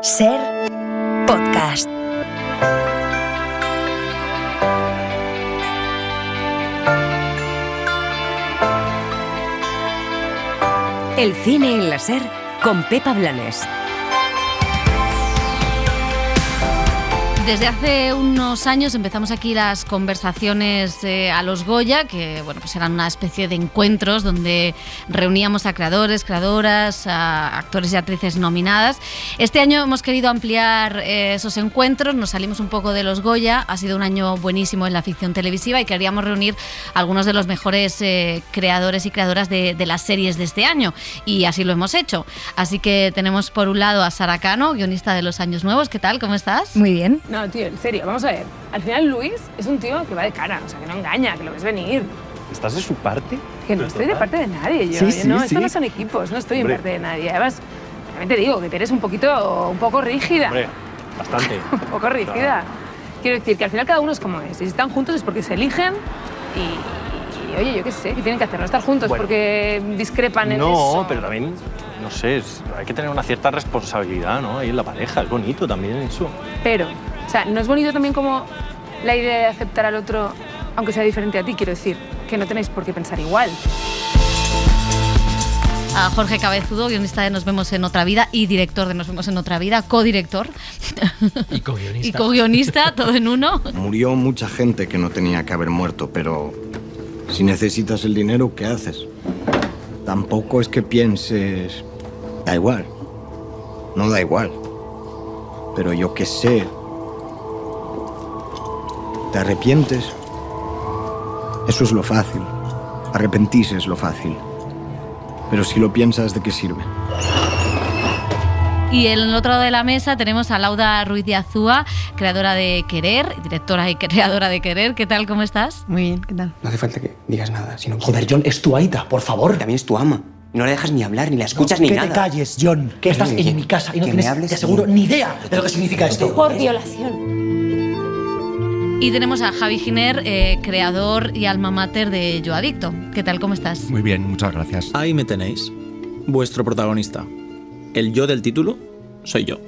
Ser podcast. El cine en la Ser con Pepa Blanes. Desde hace unos años empezamos aquí las conversaciones a los Goya, que bueno, pues eran una especie de encuentros donde reuníamos a creadores, creadoras, a actores y actrices nominadas. Este año hemos querido ampliar esos encuentros, nos salimos un poco de los Goya, ha sido un año buenísimo en la ficción televisiva y queríamos reunir a algunos de los mejores creadores y creadoras de las series de este año, y así lo hemos hecho. Así que tenemos por un lado a Sara Cano, guionista de Los Años Nuevos. ¿Qué tal? ¿Cómo estás? Muy bien. No, tío, en serio, vamos a ver. Al final Luis es un tío que va de cara, o sea, que no engaña, que lo ves venir. ¿Estás de su parte? Que no estoy de parte de nadie, yo. Sí, No, sí. esto no son equipos, no estoy Hombre. en parte de nadie. Además, también te digo que eres un poco rígida. Hombre, bastante. Un poco rígida. Quiero decir que al final cada uno es como es. Y si están juntos es porque se eligen y oye, yo qué sé, ¿qué tienen que hacer? No estar juntos Bueno. porque discrepan en eso. No, pero también, no sé, hay que tener una cierta responsabilidad, ¿no? Ahí en la pareja, es bonito también eso. Pero, o sea, ¿no es bonito también como la idea de aceptar al otro, aunque sea diferente a ti? Quiero decir, que no tenéis por qué pensar igual. A Jorge Cabezudo, guionista de Nos vemos en otra vida y director de Nos vemos en otra vida, codirector Y co-guionista. y co-guionista, todo en uno. Murió mucha gente que no tenía que haber muerto, pero si necesitas el dinero, ¿qué haces? Tampoco es que pienses... Da igual. No da igual. Pero yo qué sé. ¿Te arrepientes? Eso es lo fácil. Arrepentirse es lo fácil. Pero si lo piensas, ¿de qué sirve? Y en el otro lado de la mesa tenemos a Lauda Ruiz de Azúa, creadora de Querer, directora y creadora de Querer. ¿Qué tal? ¿Cómo estás? Muy bien, ¿qué tal? No hace falta que digas nada, si no Joder, John, es tu Aita, por favor. También es tu ama. No la dejas ni hablar, ni la escuchas, ni que nada. te calles, John, que estás Que- en mi casa y no que me tienes, hables te aseguro, bien. ni idea de lo que significa esto. Por violación. Y tenemos a Javi Giner, creador y alma mater de Yo Adicto. ¿Qué tal? ¿Cómo estás? Muy bien, muchas gracias. Ahí me tenéis, vuestro protagonista. El yo del título soy yo.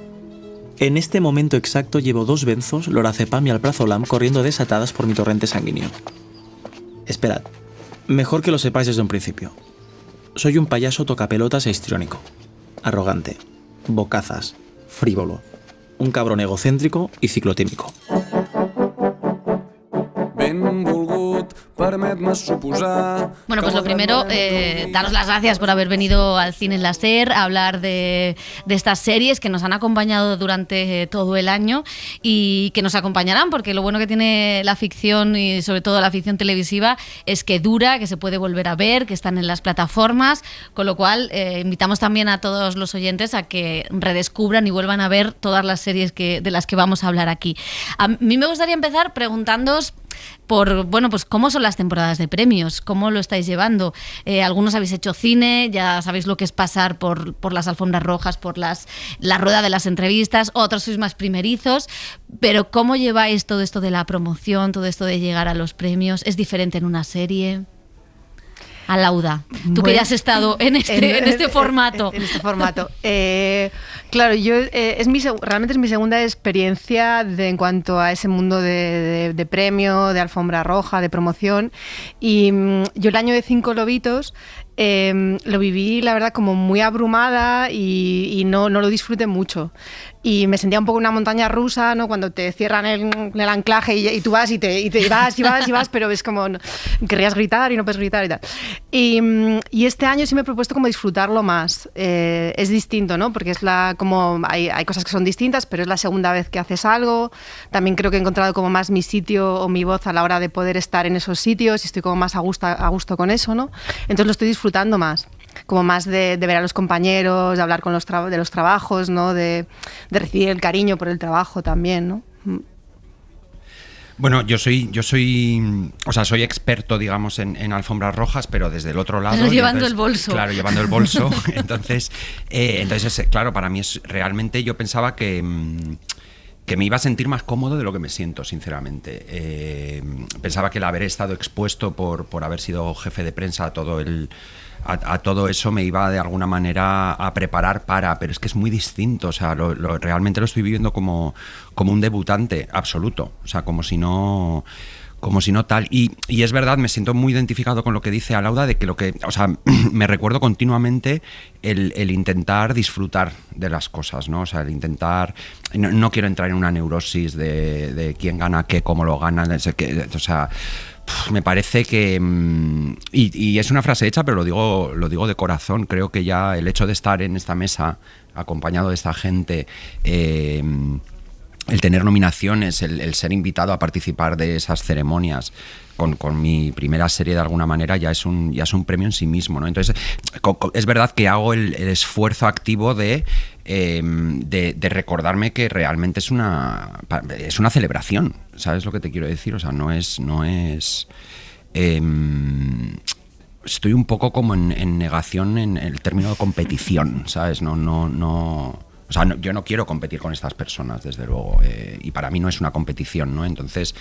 En este momento exacto llevo 2 benzos, lorazepam y alprazolam corriendo desatadas por mi torrente sanguíneo. Esperad, mejor que lo sepáis desde un principio. Soy un payaso tocapelotas e histriónico, arrogante, bocazas, frívolo, un cabrón egocéntrico y ciclotímico. Bueno, pues lo primero, daros las gracias por haber venido al Cine en la Ser a hablar de estas series que nos han acompañado durante todo el año y que nos acompañarán, porque lo bueno que tiene la ficción y sobre todo la ficción televisiva es que dura, que se puede volver a ver, que están en las plataformas, con lo cual invitamos también a todos los oyentes a que redescubran y vuelvan a ver todas las series de las que vamos a hablar aquí. A mí me gustaría empezar preguntándoos por, bueno, pues cómo son las temporadas de premios, cómo lo estáis llevando. Algunos habéis hecho cine, ya sabéis lo que es pasar por las alfombras rojas, por la rueda de las entrevistas, otros sois más primerizos, pero ¿cómo lleváis todo esto de la promoción, todo esto de llegar a los premios? ¿Es diferente en una serie? A Lauda, tú que ya has estado en este formato. En este formato. Claro, yo realmente es mi segunda experiencia en cuanto a ese mundo de premio, de alfombra roja, de promoción. Y yo el año de 5 lobitos lo viví, la verdad, como muy abrumada y no lo disfruté mucho. Y me sentía un poco una montaña rusa, ¿no? Cuando te cierran el anclaje y tú vas y vas, pero es como querrías gritar y no puedes gritar y tal. Y este año sí me he propuesto como disfrutarlo más. Es distinto, ¿no? Porque es hay cosas que son distintas, pero es la segunda vez que haces algo. También creo que he encontrado como más mi sitio o mi voz a la hora de poder estar en esos sitios y estoy como más a gusto con eso, ¿no? Entonces lo estoy disfrutando más. Como más de ver a los compañeros, de hablar con de los trabajos, ¿no? De recibir el cariño por el trabajo también, ¿no? Bueno, yo soy experto, digamos, en alfombras rojas, pero desde el otro lado. Pero llevando entonces, el bolso. Claro, llevando el bolso. Entonces, claro, para mí realmente yo pensaba que me iba a sentir más cómodo de lo que me siento, sinceramente. Pensaba que el haber estado expuesto por haber sido jefe de prensa a a todo eso me iba de alguna manera a preparar pero es que es muy distinto, o sea, realmente lo estoy viviendo como un debutante absoluto, o sea, como si no tal. Y es verdad, me siento muy identificado con lo que dice Alauda, de que o sea, me recuerdo continuamente el intentar disfrutar de las cosas, ¿no? O sea, el intentar... No quiero entrar en una neurosis de quién gana qué, cómo lo gana, o sea... Me parece que, y es una frase hecha, pero lo digo de corazón, creo que ya el hecho de estar en esta mesa acompañado de esta gente, el tener nominaciones, el ser invitado a participar de esas ceremonias con mi primera serie, de alguna manera ya es un premio en sí mismo, ¿no? Entonces es verdad que hago el esfuerzo activo de recordarme que realmente es una celebración, ¿sabes lo que te quiero decir? O sea, no es estoy un poco como en negación en el término de competición, ¿sabes? O sea, yo no quiero competir con estas personas, desde luego, y para mí no es una competición, ¿no? Entonces,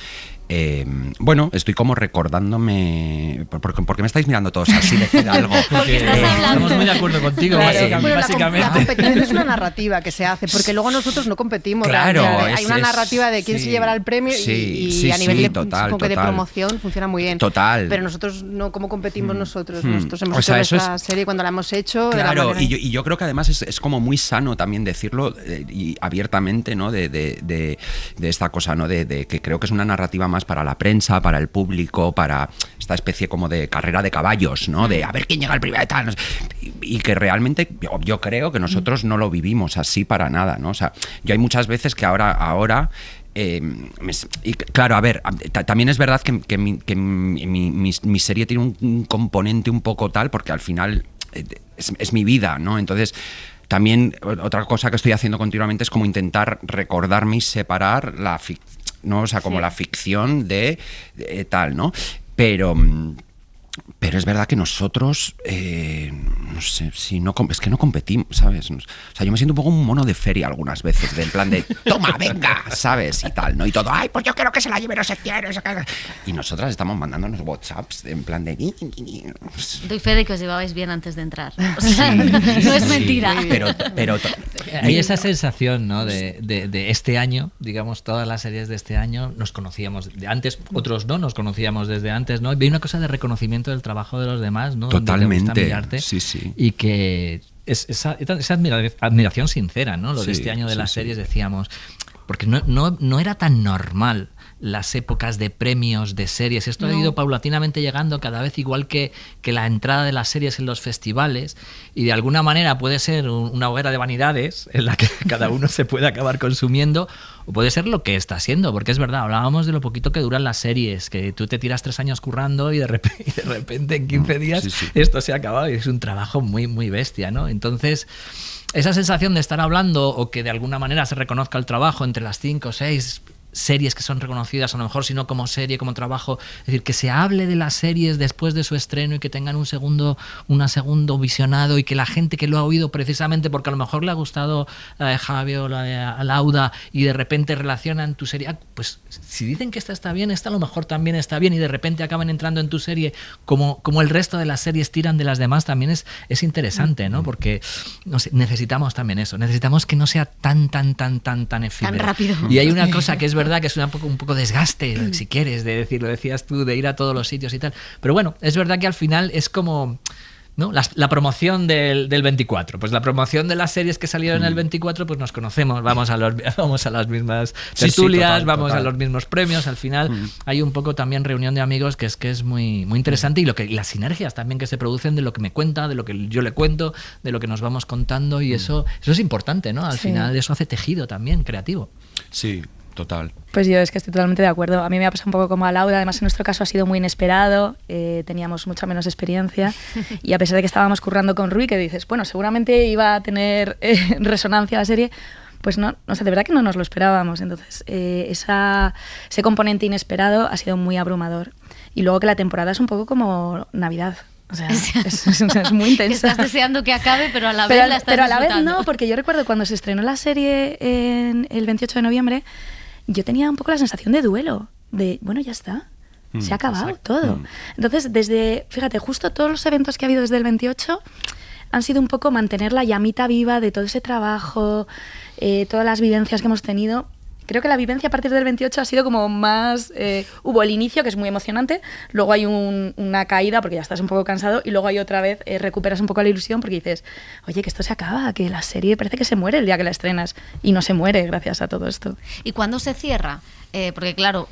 bueno, estoy como recordándome... ¿Por qué me estáis mirando todos así? Decid algo. Porque estamos muy de acuerdo contigo, básicamente. La competición es una narrativa que se hace, porque luego nosotros no competimos. Claro, hay una narrativa de quién se llevará el premio y a nivel de promoción funciona muy bien. Total. Pero nosotros no, ¿cómo competimos nosotros? Nosotros hemos hecho nuestra serie cuando la hemos hecho. Claro, y yo creo que además es como muy sano también decirlo y abiertamente, ¿no? De esta cosa, ¿no? De que creo que es una narrativa más para la prensa, para el público, para esta especie como de carrera de caballos, ¿no? De a ver quién llega al primero, tal, no sé. Y que realmente yo creo que nosotros no lo vivimos así para nada, ¿no? O sea, yo hay muchas veces que ahora y claro, a ver, también es verdad que mi serie tiene un componente un poco tal, porque al final es mi vida, ¿no? Entonces también otra cosa que estoy haciendo continuamente es como intentar recordarme y separar la ficción, ¿no? O sea, como la ficción de tal, ¿no? Pero es verdad que nosotros, no sé, es que no competimos, ¿sabes? O sea, yo me siento un poco un mono de feria algunas veces, en plan de, toma, venga, ¿sabes? Y tal, ¿no? Y todo, ay, pues yo quiero que se la lleve, no sé quién, no sé qué. Y nosotras estamos mandándonos WhatsApps en plan de... Doy fe de que os llevabais bien antes de entrar. O sea, no es mentira. Pero hay esa sensación, ¿no? De este año, digamos, todas las series de este año nos conocíamos de antes, otros no nos conocíamos desde antes, ¿no? Y hay una cosa de reconocimiento del trabajo de los demás, ¿no? Totalmente, sí. Y que esa admiración sincera, ¿no? Lo de este año de las series decíamos, porque no era tan normal las épocas de premios de series. Esto ha ido paulatinamente llegando cada vez, igual que la entrada de las series en los festivales, y de alguna manera puede ser una hoguera de vanidades en la que cada uno se puede acabar consumiendo, o puede ser lo que está siendo, porque es verdad, hablábamos de lo poquito que duran las series, que tú te tiras 3 años currando y de repente en 15 días esto se ha acabado, y es un trabajo muy, muy bestia, ¿no? Entonces, esa sensación de estar hablando, o que de alguna manera se reconozca el trabajo entre las 5 o 6 series que son reconocidas, a lo mejor si no como serie, como trabajo, es decir, que se hable de las series después de su estreno y que tengan un segundo visionado, y que la gente que lo ha oído precisamente porque a lo mejor le ha gustado la de Javi o la de Alauda y de repente relacionan tu serie, pues si dicen que esta está bien, esta a lo mejor también está bien, y de repente acaban entrando en tu serie como el resto de las series tiran de las demás, también es interesante, ¿no? Porque no sé, necesitamos también eso, necesitamos que no sea tan efímero. Tan rápido. Y hay una cosa que es verdad que es un poco desgaste, si quieres, de decir, lo decías tú, de ir a todos los sitios y tal. Pero bueno, es verdad que al final es como, ¿no? La promoción del 24. Pues la promoción de las series que salieron en el 24, pues nos conocemos, vamos a las mismas tertulias, total. A los mismos premios. Al final hay un poco también reunión de amigos que es muy, muy interesante, y las sinergias también que se producen de lo que me cuenta, de lo que yo le cuento, de lo que nos vamos contando, y eso es importante, ¿no? Al final eso hace tejido también creativo. Sí. Total. Pues yo es que estoy totalmente de acuerdo. A mí me ha pasado un poco como a Lauda, además en nuestro caso ha sido muy inesperado, teníamos mucha menos experiencia, y a pesar de que estábamos currando con Rui, que dices, bueno, seguramente iba a tener resonancia la serie, pues no sé, de verdad que no nos lo esperábamos. Entonces ese componente inesperado ha sido muy abrumador. Y luego que la temporada es un poco como Navidad. O sea, es muy intensa. Estás deseando que acabe, pero a la vez la estás Pero a la vez disfrutando. no, porque yo recuerdo cuando se estrenó la serie el 28 de noviembre, yo tenía un poco la sensación de duelo, de, bueno, ya está. Se ha acabado todo. Entonces, fíjate, justo todos los eventos que ha habido desde el 28 han sido un poco mantener la llamita viva de todo ese trabajo, todas las vivencias que hemos tenido. Creo que la vivencia a partir del 28 ha sido como más... hubo el inicio, que es muy emocionante, luego hay una caída porque ya estás un poco cansado y luego hay otra vez, recuperas un poco la ilusión porque dices, oye, que esto se acaba, que la serie parece que se muere el día que la estrenas y no se muere gracias a todo esto. ¿Y cuándo se cierra? Porque claro,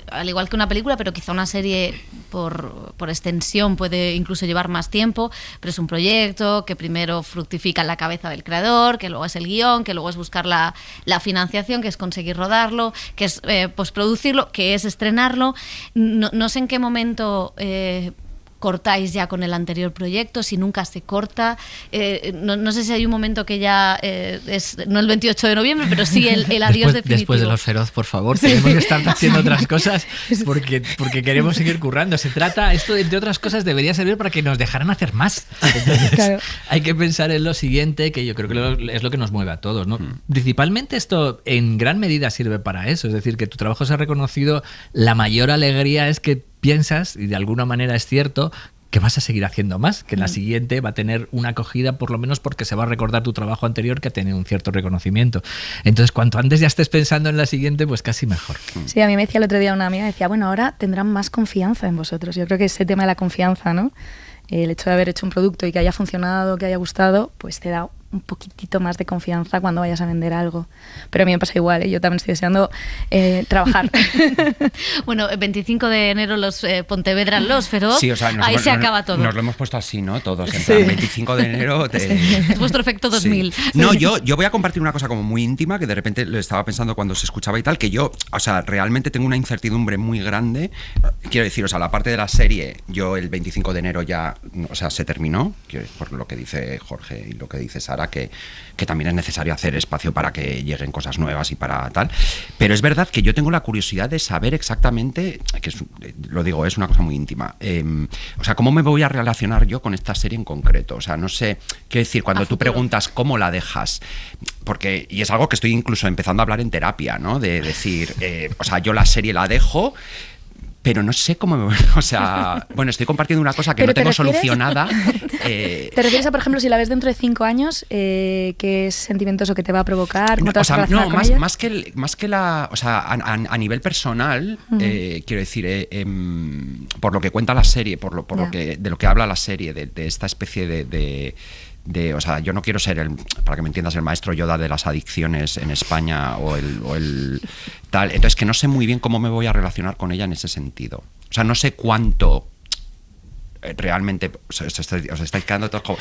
al igual que una película, pero quizá una serie por extensión puede incluso llevar más tiempo, pero es un proyecto que primero fructifica en la cabeza del creador, que luego es el guión, que luego es buscar la financiación, que es conseguir rodarlo, que es postproducirlo, que es estrenarlo. No sé en qué momento cortáis ya con el anterior proyecto, si nunca se corta. No sé si hay un momento que ya es, no el 28 de noviembre, pero sí el adiós definitivo. Después de Los Feroz, por favor, tenemos que estar haciendo otras cosas porque queremos seguir currando. Se trata, esto entre otras cosas debería servir para que nos dejaran hacer más. Entonces, claro, hay que pensar en lo siguiente, que yo creo que es lo que nos mueve a todos, ¿no? Principalmente esto en gran medida sirve para eso, es decir, que tu trabajo se ha reconocido. La mayor alegría es que piensas, y de alguna manera es cierto, que vas a seguir haciendo más, que en la siguiente va a tener una acogida, por lo menos porque se va a recordar tu trabajo anterior que ha tenido un cierto reconocimiento. Entonces, cuanto antes ya estés pensando en la siguiente, pues casi mejor. Sí, a mí me decía el otro día una amiga, decía, bueno, ahora tendrán más confianza en vosotros. Yo creo que ese tema de la confianza, ¿no? El hecho de haber hecho un producto y que haya funcionado, que haya gustado, pues te da un poquitito más de confianza cuando vayas a vender algo. Pero a mí me pasa igual, yo también estoy deseando trabajar. Bueno, el 25 de enero los Pontevedra Los Feroz, sí, o sea, ahí se acaba todo. Nos lo hemos puesto así, ¿no? Todos, en plan, 25 de enero... Es vuestro efecto 2000. Sí. No, yo voy a compartir una cosa como muy íntima, que de repente lo estaba pensando cuando se escuchaba y tal, que yo, o sea, realmente tengo una incertidumbre muy grande. Quiero decir, o sea, la parte de la serie, yo el 25 de enero ya, o sea, se terminó, por lo que dice Jorge y lo que dice Sara, que también es necesario hacer espacio para que lleguen cosas nuevas y para tal. Pero es verdad que yo tengo la curiosidad de saber exactamente, lo digo, es una cosa muy íntima, o sea, cómo me voy a relacionar yo con esta serie en concreto. O sea, no sé, quiero decir, cuando tú preguntas cómo la dejas, porque, y es algo que estoy incluso empezando a hablar en terapia, ¿no? De decir, o sea, yo la serie la dejo, pero no sé cómo, o sea, bueno, estoy compartiendo una cosa que no tengo solucionada. ¿Te refieres a, por ejemplo, si la ves dentro de 5 años, qué sentimientos o qué te va a provocar? ¿Cómo te vas a relacionar con ella? más que la, o sea, a nivel personal, quiero decir, por lo que cuenta la serie, por lo que de lo que habla la serie, de esta especie de, o sea, yo no quiero ser para que me entiendas, el maestro Yoda de las adicciones en España o el tal. Entonces, que no sé muy bien cómo me voy a relacionar con ella en ese sentido. O sea, no sé cuánto realmente os estáis quedando todos como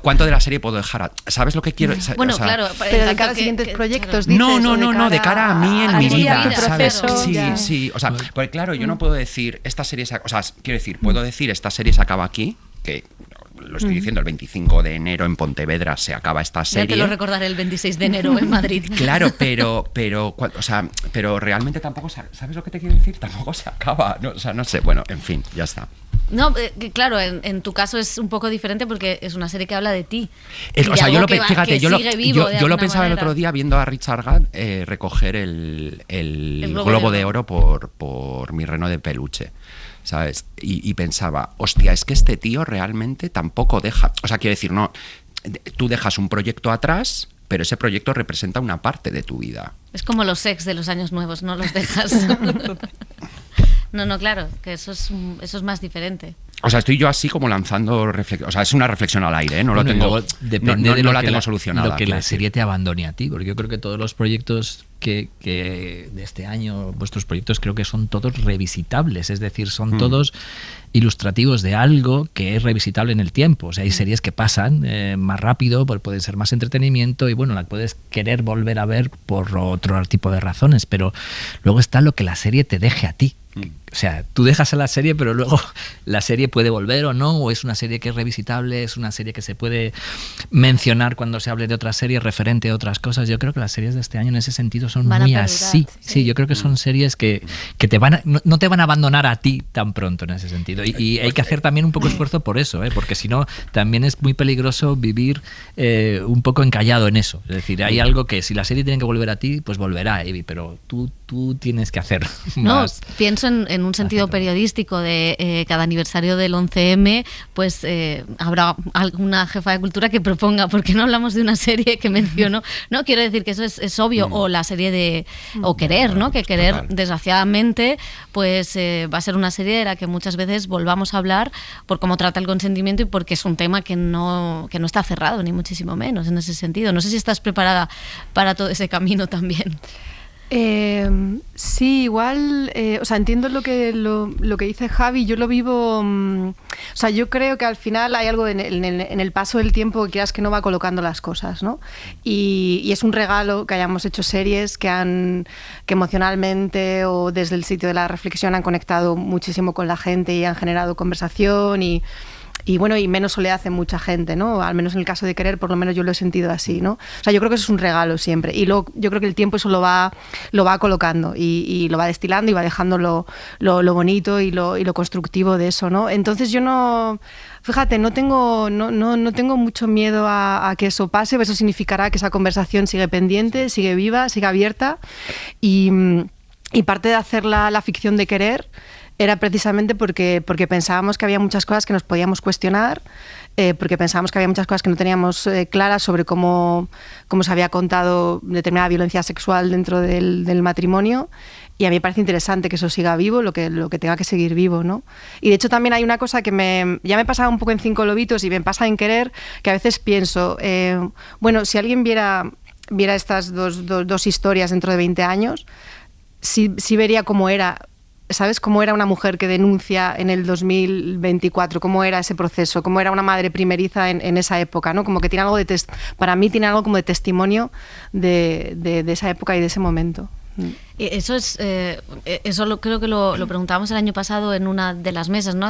¿cuánto de la serie puedo dejar? ¿Sabes lo que quiero? Bueno, o sea, claro, pero de cara a siguientes proyectos, dices, no, de cara a mí en mi vida, ¿sabes? Proceso, sí, o sea, porque claro, yo no puedo decir esta serie o sea, quiero decir, puedo decir esta serie se acaba aquí, que lo estoy diciendo, el 25 de enero en Pontevedra se acaba esta serie. Ya te lo recordaré el 26 de enero en Madrid. Claro, pero o sea, pero realmente tampoco, ¿sabes lo que te quiero decir? Tampoco se acaba, no, o sea, no sé, bueno, en fin, ya está. No, claro, en tu caso es un poco diferente porque es una serie que habla de ti. O sea, yo lo pensaba el otro día viendo a Richard Gad recoger el Globo de Oro por Mi reno de peluche, ¿sabes? Y pensaba, hostia, es que este tío realmente tampoco deja... O sea, quiero decir, no, tú dejas un proyecto atrás, pero ese proyecto representa una parte de tu vida. Es como los ex de los años nuevos, no los dejas... No, claro, que eso es más diferente. O sea, estoy yo así como lanzando reflexión. O sea, es una reflexión al aire, ¿eh? No lo tengo. Depende de no la tengo solucionada. Lo que la serie te abandone a ti, porque yo creo que todos los proyectos que de este año, vuestros proyectos, creo que son todos revisitables. Es decir, son todos ilustrativos de algo que es revisitable en el tiempo. O sea, hay series que pasan más rápido, pueden ser más entretenimiento y bueno, la puedes querer volver a ver por otro tipo de razones, pero luego está lo que la serie te deje a ti. O sea, tú dejas a la serie, pero luego la serie puede volver o no, o es una serie que es revisitable, es una serie que se puede mencionar cuando se hable de otra serie, referente a otras cosas. Yo creo que las series de este año en ese sentido son muy así. Sí, yo creo que son series que no te van a abandonar a ti tan pronto en ese sentido. Y hay que hacer también un poco esfuerzo por eso, porque si no, también es muy peligroso vivir un poco encallado en eso. Es decir, hay algo que si la serie tiene que volver a ti, pues volverá, pero tú tienes que hacer más. No, pienso en en un sentido periodístico de cada aniversario del 11M, pues habrá alguna jefa de cultura que proponga, ¿por qué no hablamos de una serie que menciono? No, quiero decir que eso es obvio, o la serie de... o Querer, ¿no? Que Querer, desgraciadamente, pues va a ser una serie de la que muchas veces volvamos a hablar por cómo trata el consentimiento y porque es un tema que no está cerrado, ni muchísimo menos en ese sentido. No sé si estás preparada para todo ese camino también. Sí, igual, o sea, entiendo lo que dice Javi, yo lo vivo, o sea, yo creo que al final hay algo en el paso del tiempo que quieras que no va colocando las cosas, ¿no? Y es un regalo que hayamos hecho series que emocionalmente o desde el sitio de la reflexión han conectado muchísimo con la gente y han generado conversación y bueno, y menos soledad hace mucha gente, ¿no? Al menos en el caso de Querer, por lo menos yo lo he sentido así, ¿no? O sea, yo creo que eso es un regalo siempre. Y luego yo creo que el tiempo eso lo va colocando y lo va destilando y va dejando lo bonito y lo constructivo de eso, ¿no? Entonces yo no... Fíjate, no tengo mucho miedo a que eso pase, eso significará que esa conversación sigue pendiente, sigue viva, sigue abierta y parte de hacer la ficción de Querer era precisamente porque pensábamos que había muchas cosas que nos podíamos cuestionar, porque pensábamos que había muchas cosas que no teníamos claras sobre cómo se había contado determinada violencia sexual dentro del matrimonio, y a mí me parece interesante que eso siga vivo, lo que tenga que seguir vivo, ¿no? Y de hecho también hay una cosa que ya me pasaba un poco en Cinco Lobitos y me pasa en Querer, que a veces pienso, bueno, si alguien viera estas dos historias dentro de 20 años, sí vería cómo era... ¿Sabes? Cómo era una mujer que denuncia en el 2024, cómo era ese proceso, cómo era una madre primeriza en esa época, ¿no? Como que tiene algo para mí tiene algo como de testimonio de esa época y de ese momento. Eso creo que lo preguntábamos el año pasado en una de las mesas, ¿no?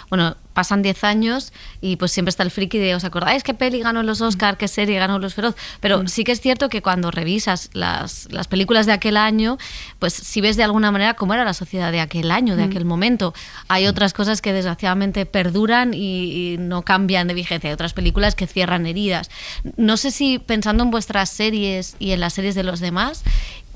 Bueno, pasan 10 años y pues siempre está el friki de, ¿os acordáis qué peli ganó los Oscar, qué serie ganó los Feroz? Pero sí que es cierto que cuando revisas las películas de aquel año, pues si ves de alguna manera cómo era la sociedad de aquel año, de aquel momento. Hay otras cosas que desgraciadamente perduran y no cambian de vigencia. Hay otras películas que cierran heridas. No sé si pensando en vuestras series y en las series de los demás,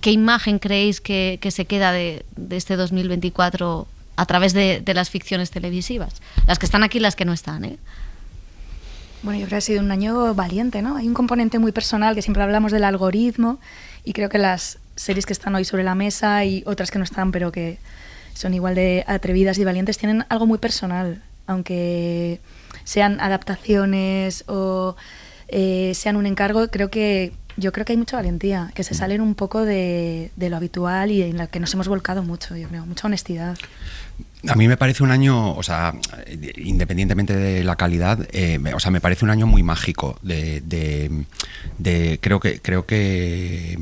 ¿qué imagen creéis que se queda de este 2024 a través de las ficciones televisivas? Las que están aquí y las que no están, ¿eh? Bueno, yo creo que ha sido un año valiente, ¿no? Hay un componente muy personal, que siempre hablamos del algoritmo, y creo que las series que están hoy sobre la mesa y otras que no están, pero que son igual de atrevidas y valientes, tienen algo muy personal, aunque sean adaptaciones o sean un encargo. Yo creo que hay mucha valentía, que se salen un poco de lo habitual y en la que nos hemos volcado mucho, yo creo, mucha honestidad. A mí me parece un año, o sea, independientemente de la calidad, me parece un año muy mágico. Creo que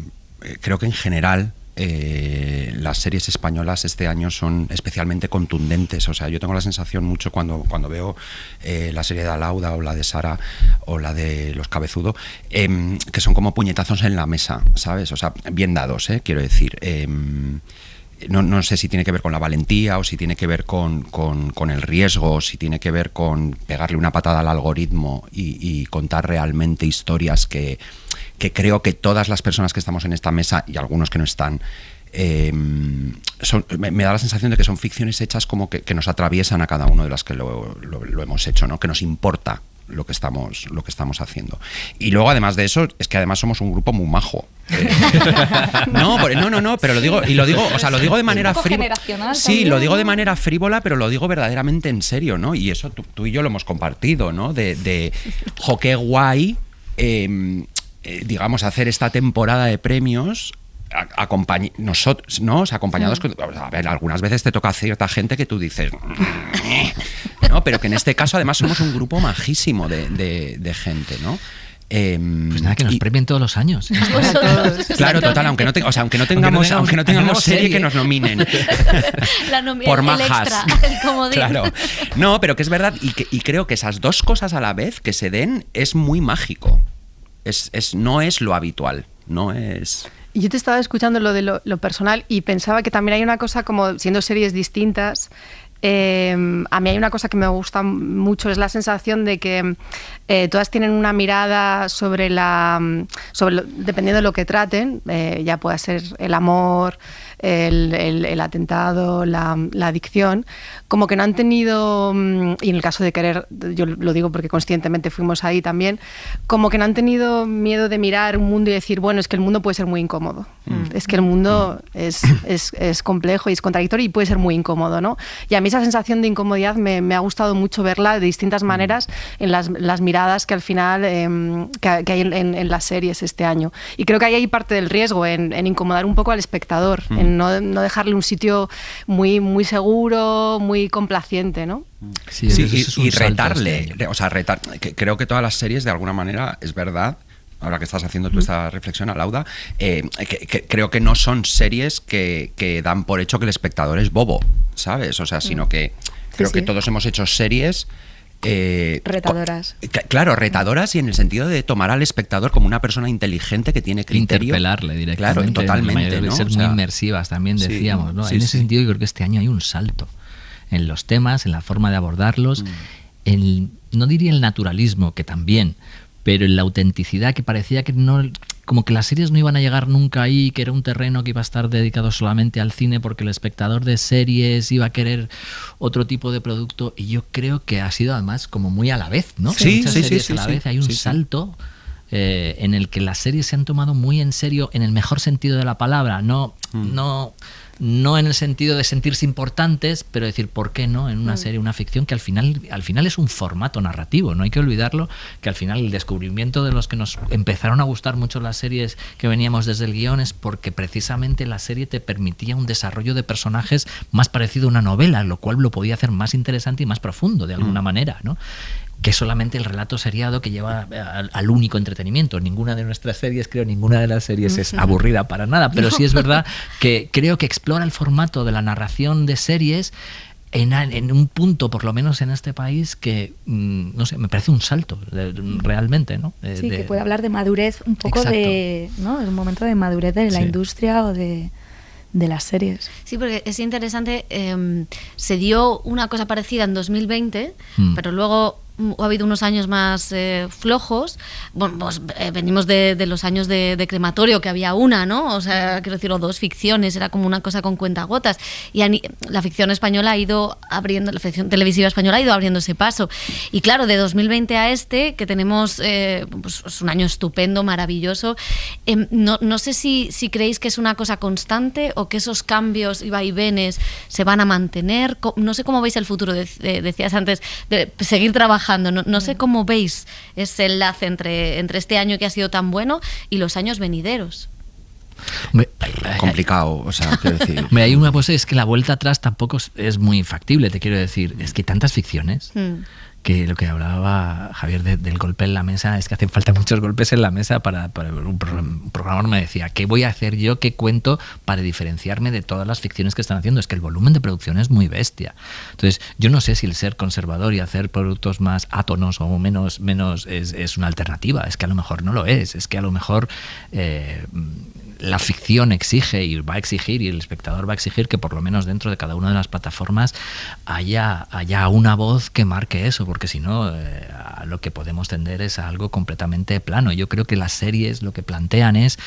en general las series españolas este año son especialmente contundentes. O sea, yo tengo la sensación mucho cuando veo la serie de Alauda o la de Sara o la de Los Cabezudo, que son como puñetazos en la mesa, ¿sabes? O sea, bien dados, quiero decir. No sé si tiene que ver con la valentía o si tiene que ver con el riesgo, o si tiene que ver con pegarle una patada al algoritmo y contar realmente historias que creo que todas las personas que estamos en esta mesa y algunos que no están, me da la sensación de que son ficciones hechas como que nos atraviesan a cada uno de las que lo hemos hecho, ¿no? Que nos importa lo que estamos haciendo. Y luego, además de eso, es que además somos un grupo muy majo. No, pero lo digo de manera frívola. Sí, lo digo de manera frívola, pero lo digo verdaderamente en serio, ¿no? Y eso tú y yo lo hemos compartido, ¿no? Jo, qué guay, digamos, hacer esta temporada de premios nosotros, ¿no? O sea, acompañados con, a ver, algunas veces te toca a cierta gente que tú dices, no, pero que en este caso además somos un grupo majísimo de gente, ¿no? Pues nada, que nos premien todos los años. Claro, total, aunque no tengamos serie que nos nominen. Por majas. Claro. No, pero que es verdad y creo que esas dos cosas a la vez que se den es muy mágico. No es lo habitual, no es... Y yo te estaba escuchando lo de lo personal y pensaba que también hay una cosa como, siendo series distintas, a mí hay una cosa que me gusta mucho, es la sensación de que todas tienen una mirada sobre dependiendo de lo que traten, ya pueda ser el amor, el atentado, la adicción, como que no han tenido, y en el caso de Querer, yo lo digo porque conscientemente fuimos ahí también, como que no han tenido miedo de mirar un mundo y decir, bueno, es que el mundo puede ser muy incómodo, es que el mundo es complejo y es contradictorio y puede ser muy incómodo, ¿no? Y a mí esa sensación de incomodidad me ha gustado mucho verla de distintas maneras en las miradas que al final que hay en las series este año. Y creo que ahí hay parte del riesgo en incomodar un poco al espectador, en no dejarle un sitio muy, muy seguro, muy complaciente, ¿no? Sí, y retarle, o sea, creo que todas las series de alguna manera, es verdad, ahora que estás haciendo tú esta reflexión, Alauda, que creo que no son series que dan por hecho que el espectador es bobo, ¿sabes? O sea, sino que creo que todos hemos hecho series retadoras. Claro, retadoras y en el sentido de tomar al espectador como una persona inteligente que tiene criterio. Interpelarle directamente. Claro, totalmente, ¿no? Ser muy inmersivas también, decíamos, ¿no? En ese sentido yo creo que este año hay un salto en los temas, en la forma de abordarlos, no diría el naturalismo, que también, pero en la autenticidad, que parecía que no, como que las series no iban a llegar nunca ahí, que era un terreno que iba a estar dedicado solamente al cine porque el espectador de series iba a querer otro tipo de producto, y yo creo que ha sido además como muy a la vez, ¿no? Sí, a la vez hay un salto en el que las series se han tomado muy en serio, en el mejor sentido de la palabra, no en el sentido de sentirse importantes, pero decir, ¿por qué no? En una serie, una ficción que al final es un formato narrativo, no hay que olvidarlo, que al final el descubrimiento de los que nos empezaron a gustar mucho las series que veníamos desde el guión es porque precisamente la serie te permitía un desarrollo de personajes más parecido a una novela, lo cual lo podía hacer más interesante y más profundo de alguna manera, ¿no? Que solamente el relato seriado que lleva al único entretenimiento. Ninguna de nuestras series, ninguna de las series es aburrida para nada, pero sí es verdad que creo que explora el formato de la narración de series en un punto, por lo menos en este país, que, no sé, me parece un salto, realmente, ¿no? Que puede hablar de madurez un poco, ¿no? Es un momento de madurez de la industria o de las series. Sí, porque es interesante, se dio una cosa parecida en 2020, pero luego ha habido unos años más flojos. Bueno, pues, venimos de los años de Crematorio, que había una, ¿no? O sea, quiero decir, o dos ficciones, era como una cosa con cuentagotas. Y la ficción española ha ido abriendo, la ficción televisiva española ha ido abriendo ese paso. Y claro, de 2020 a que tenemos pues un año estupendo, maravilloso. No sé si creéis que es una cosa constante o que esos cambios y vaivenes se van a mantener. No sé cómo veis el futuro, decías antes, de seguir trabajando. No sé cómo veis ese enlace entre este año que ha sido tan bueno y los años venideros. Complicado, o sea, quiero decir. Hay una cosa, es que la vuelta atrás tampoco es muy factible, te quiero decir. Es que tantas ficciones, que lo que hablaba Javier del golpe en la mesa, es que hacen falta muchos golpes en la mesa para un programador me decía, ¿qué voy a hacer yo, qué cuento para diferenciarme de todas las ficciones que están haciendo? Es que el volumen de producción es muy bestia. Entonces, yo no sé si el ser conservador y hacer productos más átonos o menos es una alternativa. Es que a lo mejor no lo es que a lo mejor la ficción exige y va a exigir, y el espectador va a exigir, que por lo menos dentro de cada una de las plataformas haya una voz que marque eso, porque si no, lo que podemos tender es a algo completamente plano. Yo creo que las series lo que plantean es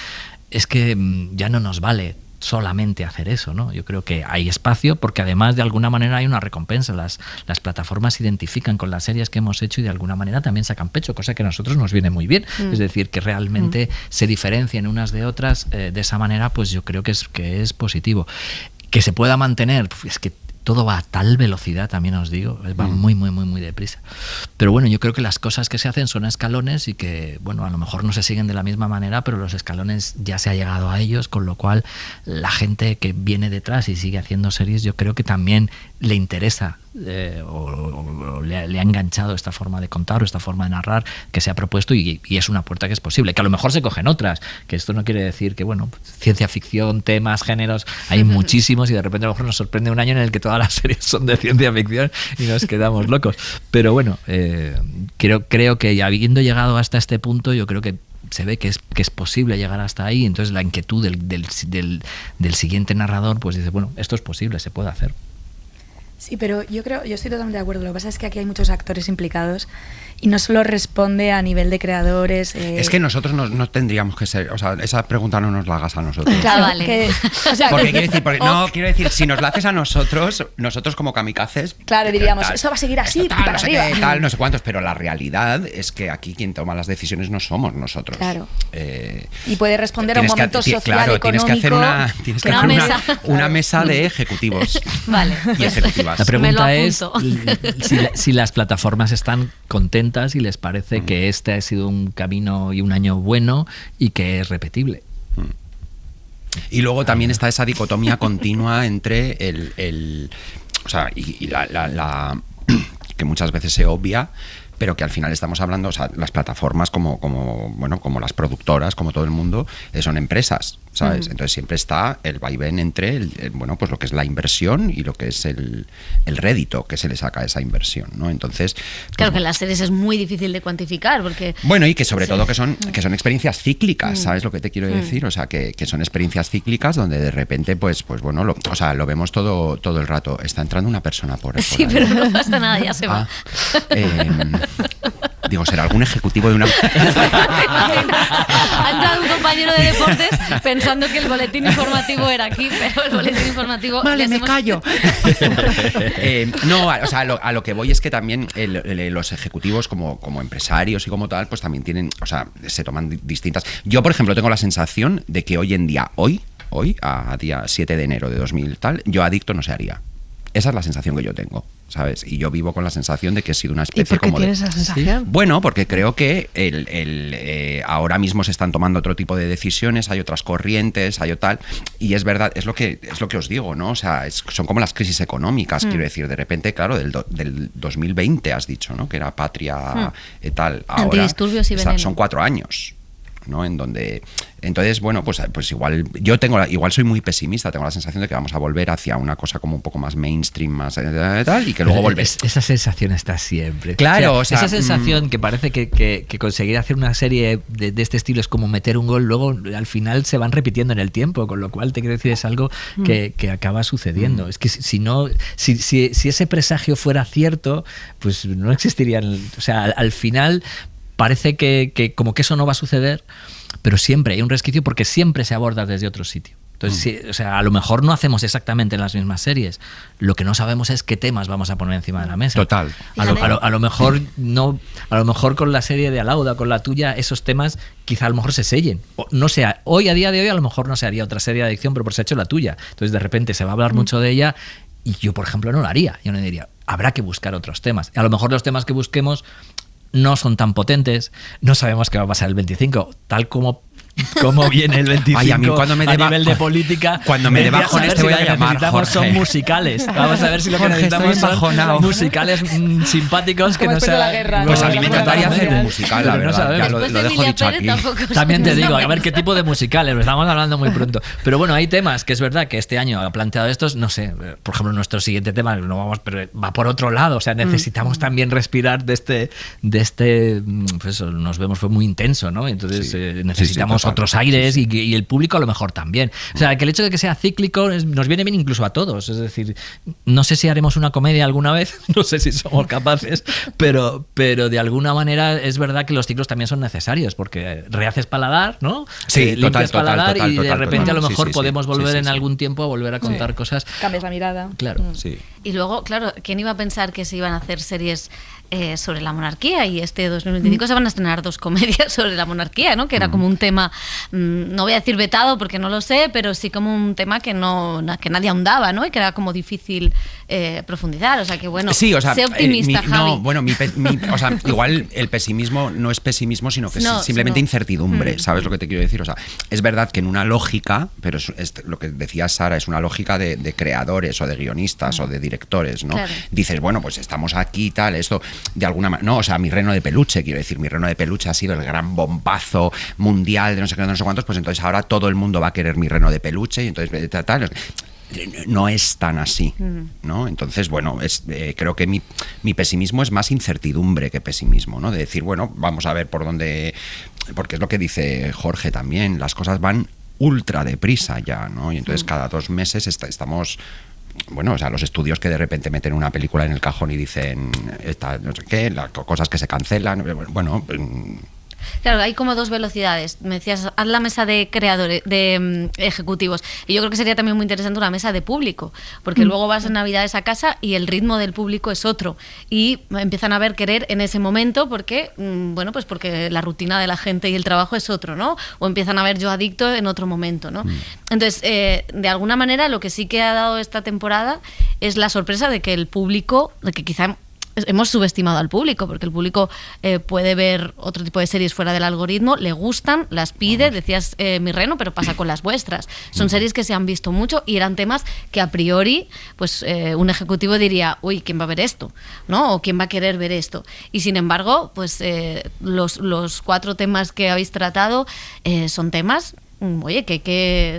que ya no nos vale solamente hacer eso, ¿no? Yo creo que hay espacio, porque además de alguna manera hay una recompensa. Las plataformas se identifican con las series que hemos hecho y de alguna manera también sacan pecho, cosa que a nosotros nos viene muy bien. Es decir, que realmente se diferencian unas de otras de esa manera, pues yo creo que es positivo. Que se pueda mantener, es que todo va a tal velocidad, también os digo, va muy, muy, muy, muy deprisa. Pero bueno, yo creo que las cosas que se hacen son escalones y que, bueno, a lo mejor no se siguen de la misma manera, pero los escalones ya se ha llegado a ellos, con lo cual la gente que viene detrás y sigue haciendo series, yo creo que también le interesa o le ha enganchado esta forma de contar o esta forma de narrar que se ha propuesto, y es una puerta que es posible, que a lo mejor se cogen otras, que esto no quiere decir que, bueno, ciencia ficción, temas, géneros, hay muchísimos, y de repente a lo mejor nos sorprende un año en el que todas las series son de ciencia ficción y nos quedamos locos. Pero bueno, creo que habiendo llegado hasta este punto, yo creo que se ve que es posible llegar hasta ahí. Entonces la inquietud del siguiente narrador pues dice, bueno, esto es posible, se puede hacer. Sí, pero yo estoy totalmente de acuerdo. Lo que pasa es que aquí hay muchos actores implicados y no solo responde a nivel de creadores. Es que nosotros no tendríamos que ser, o sea, esa pregunta no nos la hagas a nosotros. Claro, vale. Quiero decir, si nos la haces a nosotros como kamikazes. Claro, diríamos, esto va a seguir así, tal, para no sé arriba. qué, tal, no sé cuántos, pero la realidad es que aquí quien toma las decisiones no somos nosotros. Claro. Y puede responder a un momento social, claro, económico. Tienes que hacer una mesa de ejecutivos. Vale. Y ejecutivas. La pregunta es si las plataformas están contentas y les parece que este ha sido un camino y un año bueno y que es repetible. Y luego también está esa dicotomía continua entre o sea, y la que muchas veces se obvia, pero que al final estamos hablando, o sea, las plataformas como las productoras, como todo el mundo, son empresas, ¿sabes? Entonces siempre está el vaivén entre pues lo que es la inversión y lo que es el rédito que se le saca a esa inversión, ¿no? Entonces, claro, que en las series es muy difícil de cuantificar porque bueno, y que sobre todo que son experiencias cíclicas, ¿sabes lo que te quiero decir? O sea, que son experiencias cíclicas donde de repente pues bueno, lo vemos todo el rato. Está entrando una persona por sí, ahí. pero no pasa nada, ya se va. Digo, ¿será algún ejecutivo de una...? Ha entrado un compañero de deportes pensando que el boletín informativo era aquí, pero el boletín informativo... Vale, me callo. No, o sea, a lo que voy es que también los ejecutivos como empresarios y como tal, pues también tienen, o sea, se toman distintas... Yo, por ejemplo, tengo la sensación de que hoy en día, hoy, a día 7 de enero de 2000 tal, yo adicto no se haría. Esa es la sensación que yo tengo, ¿sabes? Y yo vivo con la sensación de que he sido una especie como de... ¿Y por qué tienes esa sensación? ¿Sí? Bueno, porque creo que ahora mismo se están tomando otro tipo de decisiones, hay otras corrientes, hay tal, y es verdad, es lo que os digo, ¿no? O sea, son como las crisis económicas, quiero decir, de repente, claro, del 2020 has dicho, ¿no? Que era Patria y tal. Ahora Antidisturbios y veneno. Son 4 años. ¿No? En donde entonces bueno pues igual igual soy muy pesimista, tengo la sensación de que vamos a volver hacia una cosa como un poco más mainstream, más tal, y que luego volvemos. Esa sensación está siempre. Claro, o sea, esa sensación que parece que conseguir hacer una serie de este estilo es como meter un gol, luego al final se van repitiendo en el tiempo, con lo cual te quiero decir es algo que acaba sucediendo. Es que si ese presagio fuera cierto, pues no existirían, o sea, al final parece que como que eso no va a suceder, pero siempre hay un resquicio porque siempre se aborda desde otro sitio. Entonces, sí, o sea, a lo mejor no hacemos exactamente las mismas series. Lo que no sabemos es qué temas vamos a poner encima de la mesa. Total. A lo mejor no, a lo mejor con la serie de Alauda, con la tuya, esos temas quizá a lo mejor se sellen. No sea, a día de hoy a lo mejor no se haría otra serie de adicción, pero por se ha hecho la tuya. Entonces de repente se va a hablar mucho de ella y yo, por ejemplo, no lo haría. Yo no diría, habrá que buscar otros temas. A lo mejor los temas que busquemos no son tan potentes, no sabemos qué va a pasar el 25, tal como viene el 25. Ay, a mí cuando me nivel de política. Cuando me deba con este voy a llamar, Jorge. Son musicales. Vamos a ver si lo que necesitamos son musicales simpáticos que no sean... Pues a mí me encantaría hacer un musical, la verdad. Ya lo dejo dicho aquí. También te digo, a ver qué tipo de musicales, lo estamos hablando muy pronto. Pero bueno, hay temas que es verdad que este año ha planteado estos, no sé, por ejemplo, nuestro siguiente tema, no vamos, pero va por otro lado. O sea, necesitamos también respirar de este pues eso, nos vemos, fue muy intenso, ¿no? Entonces necesitamos otros aires y el público a lo mejor también. O sea, que el hecho de que sea cíclico nos viene bien incluso a todos. Es decir, no sé si haremos una comedia alguna vez, no sé si somos capaces, pero de alguna manera es verdad que los ciclos también son necesarios porque rehaces paladar, ¿no? Sí, limpias paladar y de repente a lo mejor sí, podemos volver en algún tiempo a volver a contar cosas. Cambias la mirada. Claro. Sí. Y luego, claro, ¿quién iba a pensar que se iban a hacer series sobre la monarquía? Y este 2025 se van a estrenar 2 comedias sobre la monarquía, ¿no? Que era como un tema, no voy a decir vetado porque no lo sé, pero sí como un tema que nadie ahondaba, ¿no? Y que era como difícil profundizar. O sea que bueno, sí, o sea, sé optimista, Javi. No, bueno, o sea, igual el pesimismo no es pesimismo, sino que es simplemente incertidumbre, ¿sabes lo que te quiero decir? O sea, es verdad que en una lógica, pero es lo que decía Sara, es una lógica de creadores o de guionistas o de directores, ¿no? Claro. Dices, bueno, pues estamos aquí y tal, esto de alguna manera, no, o sea, Mi Reno de Peluche, quiero decir, Mi Reno de Peluche ha sido el gran bombazo mundial de no sé qué, no sé cuántos, pues entonces ahora todo el mundo va a querer Mi Reno de Peluche y entonces tal. No es tan así, ¿no? Entonces, bueno, creo que mi pesimismo es más incertidumbre que pesimismo, ¿no? De decir, bueno, vamos a ver por dónde, porque es lo que dice Jorge también, las cosas van ultra deprisa ya, ¿no? Y entonces cada 2 meses estamos bueno, o sea, los estudios que de repente meten una película en el cajón y dicen, no sé qué, cosas que se cancelan, bueno... Claro, hay como dos velocidades. Me decías, haz la mesa de creadores, de ejecutivos. Y yo creo que sería también muy interesante una mesa de público, porque luego vas en Navidades a casa y el ritmo del público es otro. Y empiezan a ver querer en ese momento porque, bueno, pues porque la rutina de la gente y el trabajo es otro, ¿no? O empiezan a ver Yo Adicto en otro momento, ¿no? Entonces, de alguna manera, lo que sí que ha dado esta temporada es la sorpresa de que el público, de que quizá hemos subestimado al público, porque el público puede ver otro tipo de series fuera del algoritmo, le gustan, las pide, decías Mi Reno, pero pasa con las vuestras. Son series que se han visto mucho y eran temas que a priori pues un ejecutivo diría, uy, ¿quién va a ver esto? ¿No? O ¿quién va a querer ver esto? Y sin embargo, pues los 4 temas que habéis tratado son temas... Oye,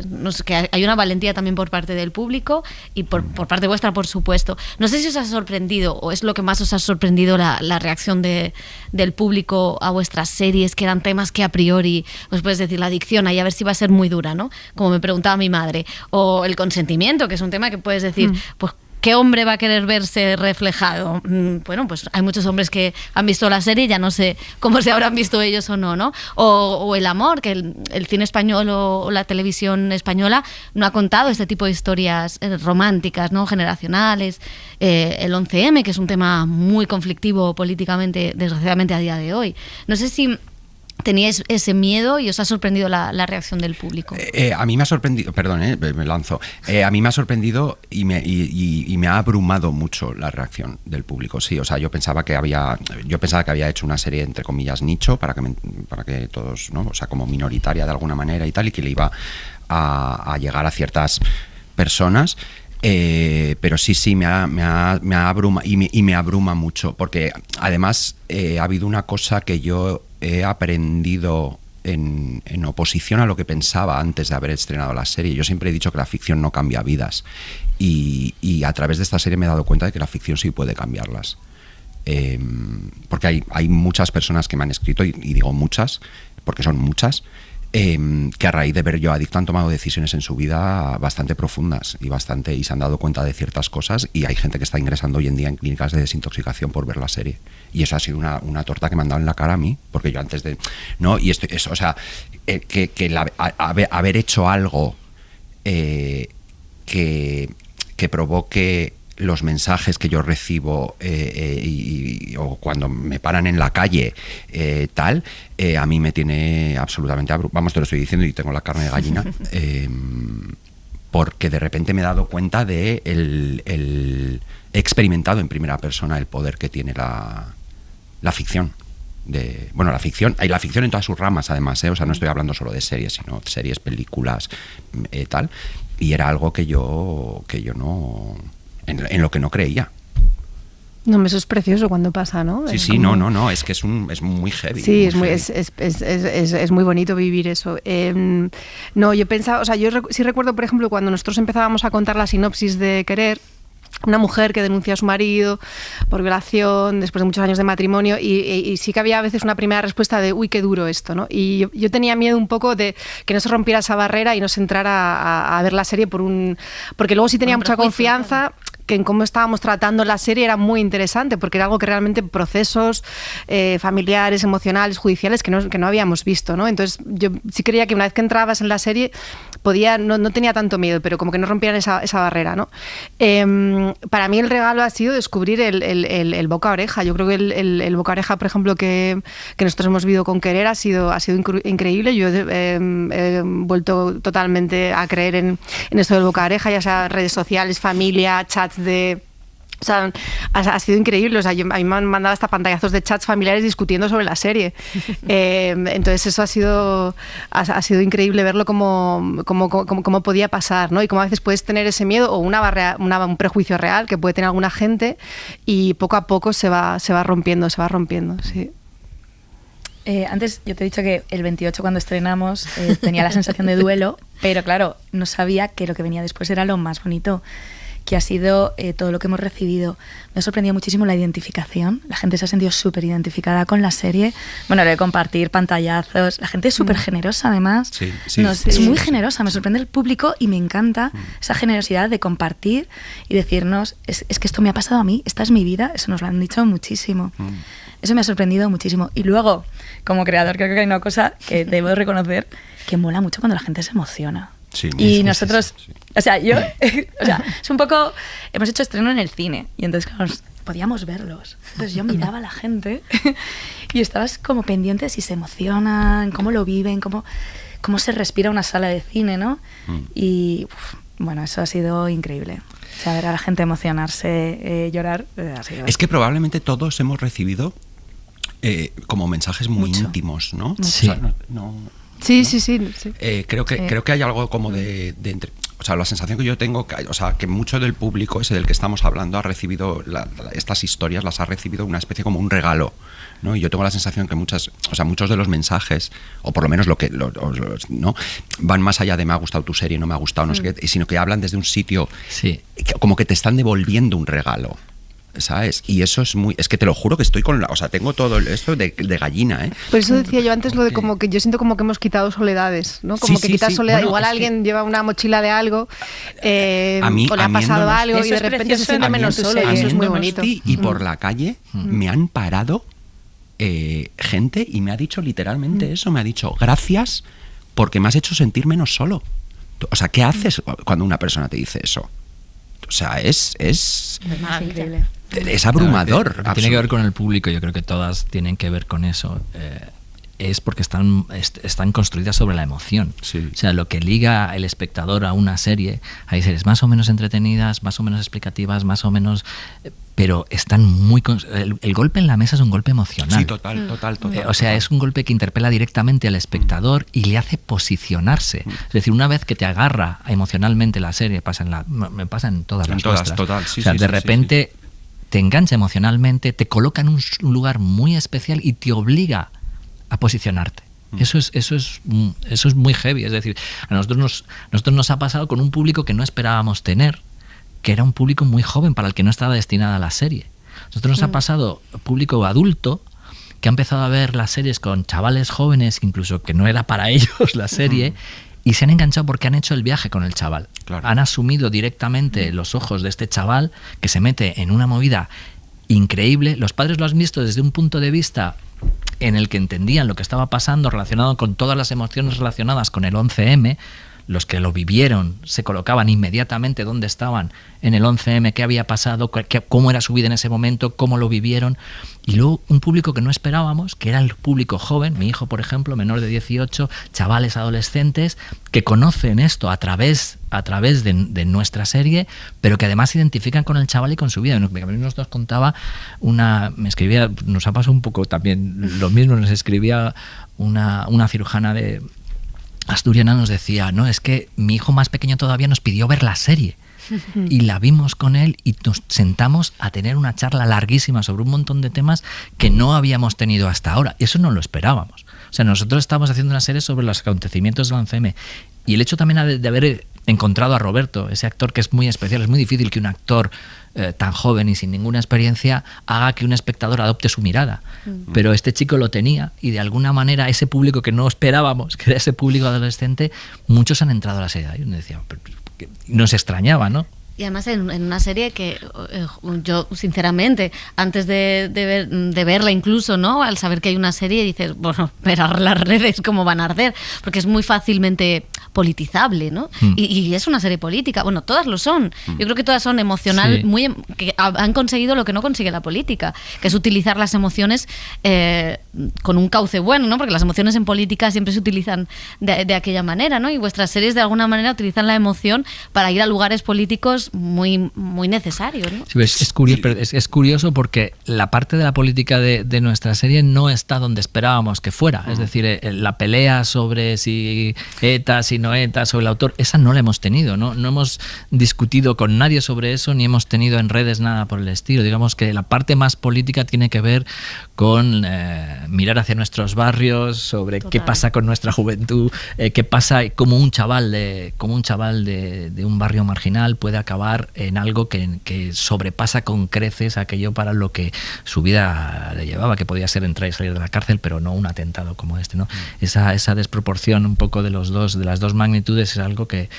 no sé, que hay una valentía también por parte del público y por parte vuestra, por supuesto. No sé si os ha sorprendido o es lo que más os ha sorprendido la reacción del público a vuestras series, que eran temas que a priori, pues puedes decir, la adicción, ahí a ver si va a ser muy dura, ¿no? Como me preguntaba mi madre. O el consentimiento, que es un tema que puedes decir, pues ¿qué hombre va a querer verse reflejado? Bueno, pues hay muchos hombres que han visto la serie, ya no sé cómo se habrán visto ellos o no, ¿no? O el amor, que el cine español o la televisión española no ha contado este tipo de historias románticas, ¿no? Generacionales. El 11M, que es un tema muy conflictivo políticamente, desgraciadamente, a día de hoy. No sé si... ¿teníais ese miedo y os ha sorprendido la reacción del público? A mí me ha sorprendido, perdón, me lanzo. A mí me ha sorprendido y me ha abrumado mucho la reacción del público. Sí, o sea, yo pensaba que había hecho una serie entre comillas nicho para que todos, ¿no? O sea, como minoritaria de alguna manera y tal, y que le iba a llegar a ciertas personas. Pero sí me abruma y me abruma mucho, porque además ha habido una cosa que yo he aprendido en oposición a lo que pensaba antes de haber estrenado la serie. Yo siempre he dicho que la ficción no cambia vidas y a través de esta serie me he dado cuenta de que la ficción sí puede cambiarlas, porque hay muchas personas que me han escrito y digo muchas porque son muchas, que a raíz de ver Yo Adicto han tomado decisiones en su vida bastante profundas y se han dado cuenta de ciertas cosas, y hay gente que está ingresando hoy en día en clínicas de desintoxicación por ver la serie, y eso ha sido una torta que me han dado en la cara a mí, porque yo antes de... ¿no? Y o sea, haber hecho algo que provoque los mensajes que yo recibo o cuando me paran en la calle a mí me tiene absolutamente vamos, te lo estoy diciendo y tengo la carne de gallina, porque de repente me he dado cuenta de he experimentado en primera persona el poder que tiene la ficción. La ficción en todas sus ramas, además, o sea, no estoy hablando solo de series, sino series, películas, tal, y era algo que yo no... En lo que no creía. No, eso es precioso cuando pasa, ¿no? Sí, como... no, es que es muy heavy. Sí, es muy bonito vivir eso. No, yo pensaba, o sea, yo sí recuerdo, por ejemplo, cuando nosotros empezábamos a contar la sinopsis de Querer, una mujer que denuncia a su marido por violación después de muchos años de matrimonio, y sí que había a veces una primera respuesta de uy, qué duro esto, ¿no? Y yo tenía miedo un poco de que no se rompiera esa barrera y no se entrara a ver la serie porque luego sí tenía mucha confianza, claro, que en cómo estábamos tratando la serie era muy interesante, porque era algo que realmente procesos familiares, emocionales, judiciales que no habíamos visto, ¿no? Entonces yo sí creía que una vez que entrabas en la serie no tenía tanto miedo, pero como que no rompieran esa barrera, ¿no? Para mí el regalo ha sido descubrir el boca a oreja. Yo creo que el boca a oreja, por ejemplo, que nosotros hemos vivido con Querer ha sido increíble. Yo he vuelto totalmente a creer en esto del boca a oreja, ya sea redes sociales, familia, chats o sea, ha sido increíble. O sea, a mí me han mandado hasta pantallazos de chats familiares discutiendo sobre la serie. Entonces eso ha sido increíble verlo como podía pasar, ¿no? Y cómo a veces puedes tener ese miedo o un prejuicio real que puede tener alguna gente, y poco a poco se va rompiendo, sí. Antes yo te he dicho que el 28 cuando estrenamos tenía la sensación de duelo, pero claro, no sabía que lo que venía después era lo más bonito. que ha sido todo lo que hemos recibido. Me ha sorprendido muchísimo la identificación. La gente se ha sentido súper identificada con la serie. Bueno, lo de compartir pantallazos. La gente es súper generosa, además. Sí, Es muy generosa. Me sorprende el público y me encanta esa generosidad de compartir y decirnos, es que esto me ha pasado a mí, esta es mi vida. Eso nos lo han dicho muchísimo. Eso me ha sorprendido muchísimo. Y luego, como creador, creo que hay una cosa que debo reconocer, que mola mucho cuando la gente se emociona. Sí, y nosotros, o sea, es un poco, hemos hecho estreno en el cine y entonces claro, podíamos verlos. Entonces yo miraba a la gente y estabas como pendiente de si se emocionan, cómo lo viven, cómo se respira una sala de cine, ¿no? Y bueno, eso ha sido increíble. O sea, ver a la gente emocionarse, llorar, ha sido... Es que probablemente todos hemos recibido como mensajes muy íntimos, ¿no? Sí. O sea, Sí. Creo que hay algo como de entre, o sea, la sensación que yo tengo, que mucho del público ese del que estamos hablando ha recibido estas historias, las ha recibido una especie como un regalo, ¿no? Y yo tengo la sensación que muchos de los mensajes, o por lo menos ¿no? van más allá de me ha gustado tu serie, no me ha gustado, no sé qué, sino que hablan desde un sitio como que te están devolviendo un regalo. ¿Sabes? Y eso es que te lo juro que estoy tengo todo esto de gallina, ¿eh? Por eso decía yo antes lo de como que yo siento como que hemos quitado soledades, ¿no? Como que quitas soledad, bueno, igual alguien lleva una mochila de algo o le ha pasado algo y de repente se siente menos solo, y eso es muy bonito. Y por la calle me han parado gente y me ha dicho literalmente eso, me ha dicho gracias porque me has hecho sentir menos solo. O sea, ¿qué haces cuando una persona te dice eso? O sea, es increíble. Es abrumador. Claro, tiene que ver con el público, yo creo que todas tienen que ver con eso. Es porque están construidas sobre la emoción. Sí. O sea, lo que liga el espectador a una serie, hay series más o menos entretenidas, más o menos explicativas, más o menos... pero están muy... El golpe en la mesa es un golpe emocional. Sí, total. O sea, es un golpe que interpela directamente al espectador y le hace posicionarse. Es decir, una vez que te agarra emocionalmente la serie, me pasa en todas las nuestras. Total, o sea, de repente te engancha emocionalmente, te coloca en un lugar muy especial y te obliga a posicionarte. Eso es muy heavy. Es decir, a nosotros nos ha pasado con un público que no esperábamos tener, que era un público muy joven para el que no estaba destinada la serie. A nosotros nos ha pasado público adulto que ha empezado a ver las series con chavales jóvenes, incluso que no era para ellos la serie, y se han enganchado porque han hecho el viaje con el chaval. Claro. Han asumido directamente los ojos de este chaval que se mete en una movida increíble. Los padres lo han visto desde un punto de vista en el que entendían lo que estaba pasando relacionado con todas las emociones relacionadas con el 11M. Los que lo vivieron se colocaban inmediatamente donde estaban en el 11M, qué había pasado, cómo era su vida en ese momento, cómo lo vivieron. Y luego un público que no esperábamos, que era el público joven, mi hijo, por ejemplo, menor de 18, chavales adolescentes, que conocen esto a través de nuestra serie, pero que además se identifican con el chaval y con su vida. Nos contaba me escribía, nos ha pasado un poco también lo mismo, nos escribía una cirujana de asturiana, nos decía, no, es que mi hijo más pequeño todavía nos pidió ver la serie y la vimos con él y nos sentamos a tener una charla larguísima sobre un montón de temas que no habíamos tenido hasta ahora. Eso no lo esperábamos. O sea, nosotros estábamos haciendo una serie sobre los acontecimientos del 11M y el hecho también de haber encontrado a Roberto, ese actor que es muy especial, es muy difícil que un actor tan joven y sin ninguna experiencia haga que un espectador adopte su mirada. Pero este chico lo tenía y de alguna manera ese público que no esperábamos, que era ese público adolescente, muchos han entrado a la serie. Y uno decía, nos extrañaba, ¿no? Y además en una serie que yo, sinceramente, antes de verla incluso, ¿no? Al saber que hay una serie, dices, bueno, pero las redes cómo van a arder, porque es muy fácilmente politizable, ¿no? Y es una serie política. Bueno, todas lo son. Yo creo que todas son emocional, que han conseguido lo que no consigue la política, que es utilizar las emociones con un cauce bueno, ¿no? Porque las emociones en política siempre se utilizan de aquella manera, ¿no? Y vuestras series de alguna manera utilizan la emoción para ir a lugares políticos muy necesarios, ¿no? Sí, es curioso porque la parte de la política de nuestra serie no está donde esperábamos que fuera. Es decir, la pelea sobre si ETA, si no ETA, sobre el autor, esa no la hemos tenido, ¿no? No hemos discutido con nadie sobre eso, ni hemos tenido en redes nada por el estilo. Digamos que la parte más política tiene que ver con mirar hacia nuestros barrios, sobre qué pasa con nuestra juventud, qué pasa, cómo un chaval de un barrio marginal puede acabar acabar en algo que sobrepasa con creces aquello para lo que su vida le llevaba, que podía ser entrar y salir de la cárcel, pero no un atentado como este, ¿no? Esa desproporción un poco de las dos magnitudes es algo que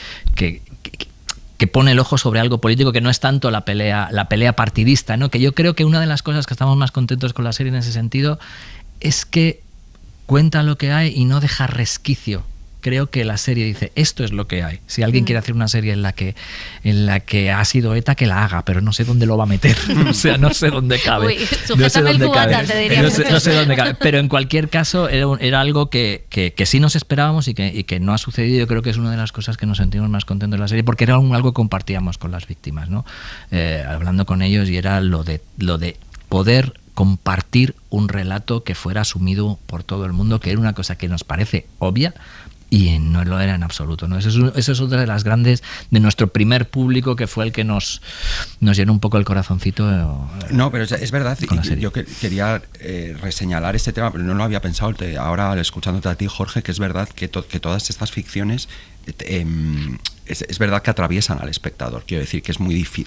pone el ojo sobre algo político que no es tanto la pelea partidista, ¿no? Que yo creo que una de las cosas que estamos más contentos con la serie en ese sentido es que cuenta lo que hay y no deja resquicio. Creo que la serie dice, esto es lo que hay. Si alguien quiere hacer una serie en la que ha sido ETA, que la haga, pero no sé dónde lo va a meter. O sea, no sé dónde cabe. Uy, sujétame el cubata, te diría. No sé dónde cabe. Pero en cualquier caso, era algo que sí nos esperábamos y que no ha sucedido. Yo creo que es una de las cosas que nos sentimos más contentos de la serie, porque era algo que compartíamos con las víctimas, ¿no? Hablando con ellos, y era lo de poder compartir un relato que fuera asumido por todo el mundo, que era una cosa que nos parece obvia, y no lo era en absoluto, ¿no? Eso es otra de las grandes de nuestro primer público, que fue el que nos llenó un poco el corazoncito. No, pero es verdad, yo quería reseñalar este tema, pero no lo había pensado ahora escuchándote a ti, Jorge, que es verdad que todas estas ficciones es verdad que atraviesan al espectador. Quiero decir que es muy difícil,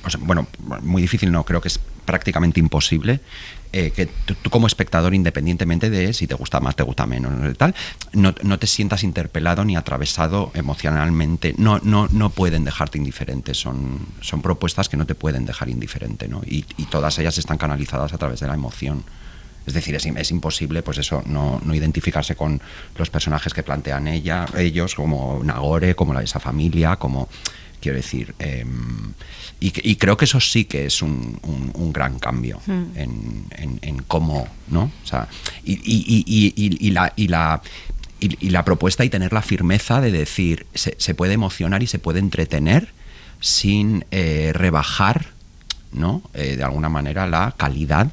muy difícil no, creo que es prácticamente imposible que tú como espectador, independientemente de si te gusta más, te gusta menos, tal, no te sientas interpelado ni atravesado emocionalmente. No pueden dejarte indiferente. Son propuestas que no te pueden dejar indiferente, ¿no? Y todas ellas están canalizadas a través de la emoción. Es decir, es imposible, pues eso, no identificarse con los personajes que plantean ellos, como Nagore, como esa familia, como... Quiero decir, y creo que eso sí que es un gran cambio en cómo, ¿no? O sea, y la propuesta y tener la firmeza de decir, se puede emocionar y se puede entretener sin rebajar, ¿no? De alguna manera la calidad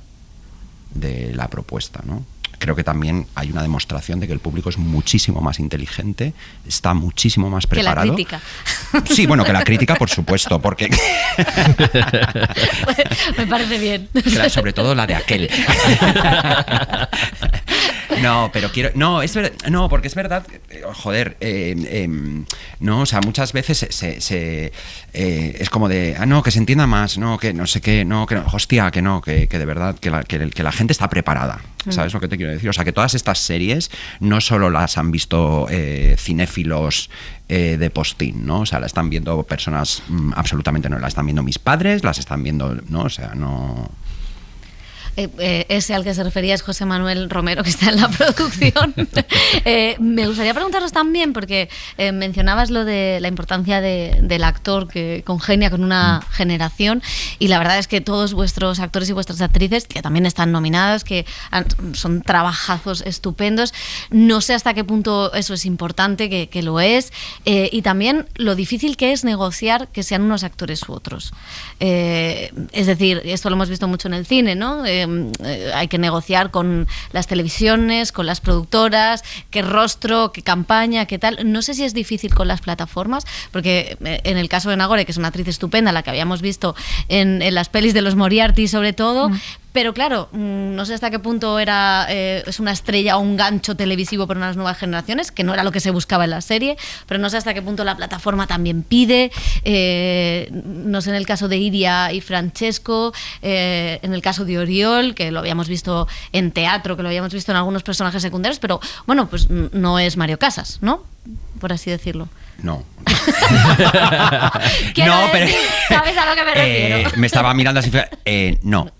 de la propuesta, ¿no? Creo que también hay una demostración de que el público es muchísimo más inteligente, está muchísimo más preparado. Que la crítica. Sí, bueno, que la crítica, por supuesto, porque... Me parece bien. Sobre todo la de aquel. No, pero quiero... No, porque es verdad, joder, no, o sea, muchas veces es como de, no, que se entienda más, no, que no sé qué, no, que no, hostia, que no, que de verdad, que la gente está preparada. ¿Sabes lo que te quiero decir? O sea, que todas estas series no solo las han visto cinéfilos de postín, ¿no? O sea, la están viendo personas absolutamente no, la están viendo mis padres, las están viendo, ¿no? O sea, no... Ese al que se refería es José Manuel Romero, que está en la producción. Me gustaría preguntaros también, porque mencionabas lo de la importancia del actor que congenia con una generación, y la verdad es que todos vuestros actores y vuestras actrices, que también están nominadas, que son trabajazos estupendos, no sé hasta qué punto eso es importante, que lo es, y también lo difícil que es negociar que sean unos actores u otros. Es decir, esto lo hemos visto mucho en el cine, ¿no? Hay que negociar con las televisiones, con las productoras, qué rostro, qué campaña, qué tal. No sé si es difícil con las plataformas, porque en el caso de Nagore, que es una actriz estupenda, la que habíamos visto en las pelis de los Moriarty sobre todo, pero claro, no sé hasta qué punto es una estrella o un gancho televisivo para unas nuevas generaciones, que no era lo que se buscaba en la serie, pero no sé hasta qué punto la plataforma también pide, no sé en el caso de Iria y Francesco, en el caso de Oriol, que lo habíamos visto en teatro, que lo habíamos visto en algunos personajes secundarios, pero bueno, pues no es Mario Casas, ¿no? Por así decirlo. No. No, pero ¿sabes a lo que me refiero? Me estaba mirando así. No.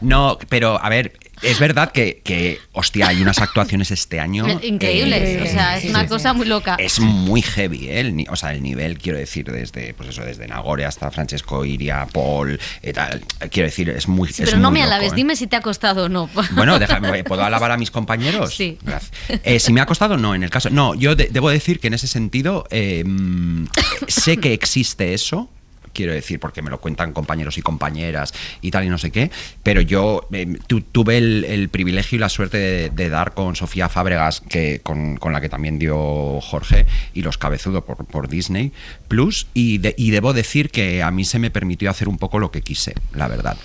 No, pero a ver, es verdad que hostia, hay unas actuaciones este año increíbles, o sea, es una cosa muy loca. Es muy heavy, o sea, el nivel, quiero decir, desde Nagore hasta Francesco, Iria, Paul, tal, quiero decir, es muy sí, pero no me alabes, dime si te ha costado o no. Bueno, déjame, ¿puedo alabar a mis compañeros? Sí. Gracias. Si me ha costado, no, en el caso, no, yo debo decir que en ese sentido sé que existe eso. Quiero decir, porque me lo cuentan compañeros y compañeras y tal y no sé qué, pero yo tuve el privilegio y la suerte de dar con Sofía Fábregas, con la que también dio Jorge, y Los Cabezudo por Disney Plus, y debo decir que a mí se me permitió hacer un poco lo que quise, la verdad.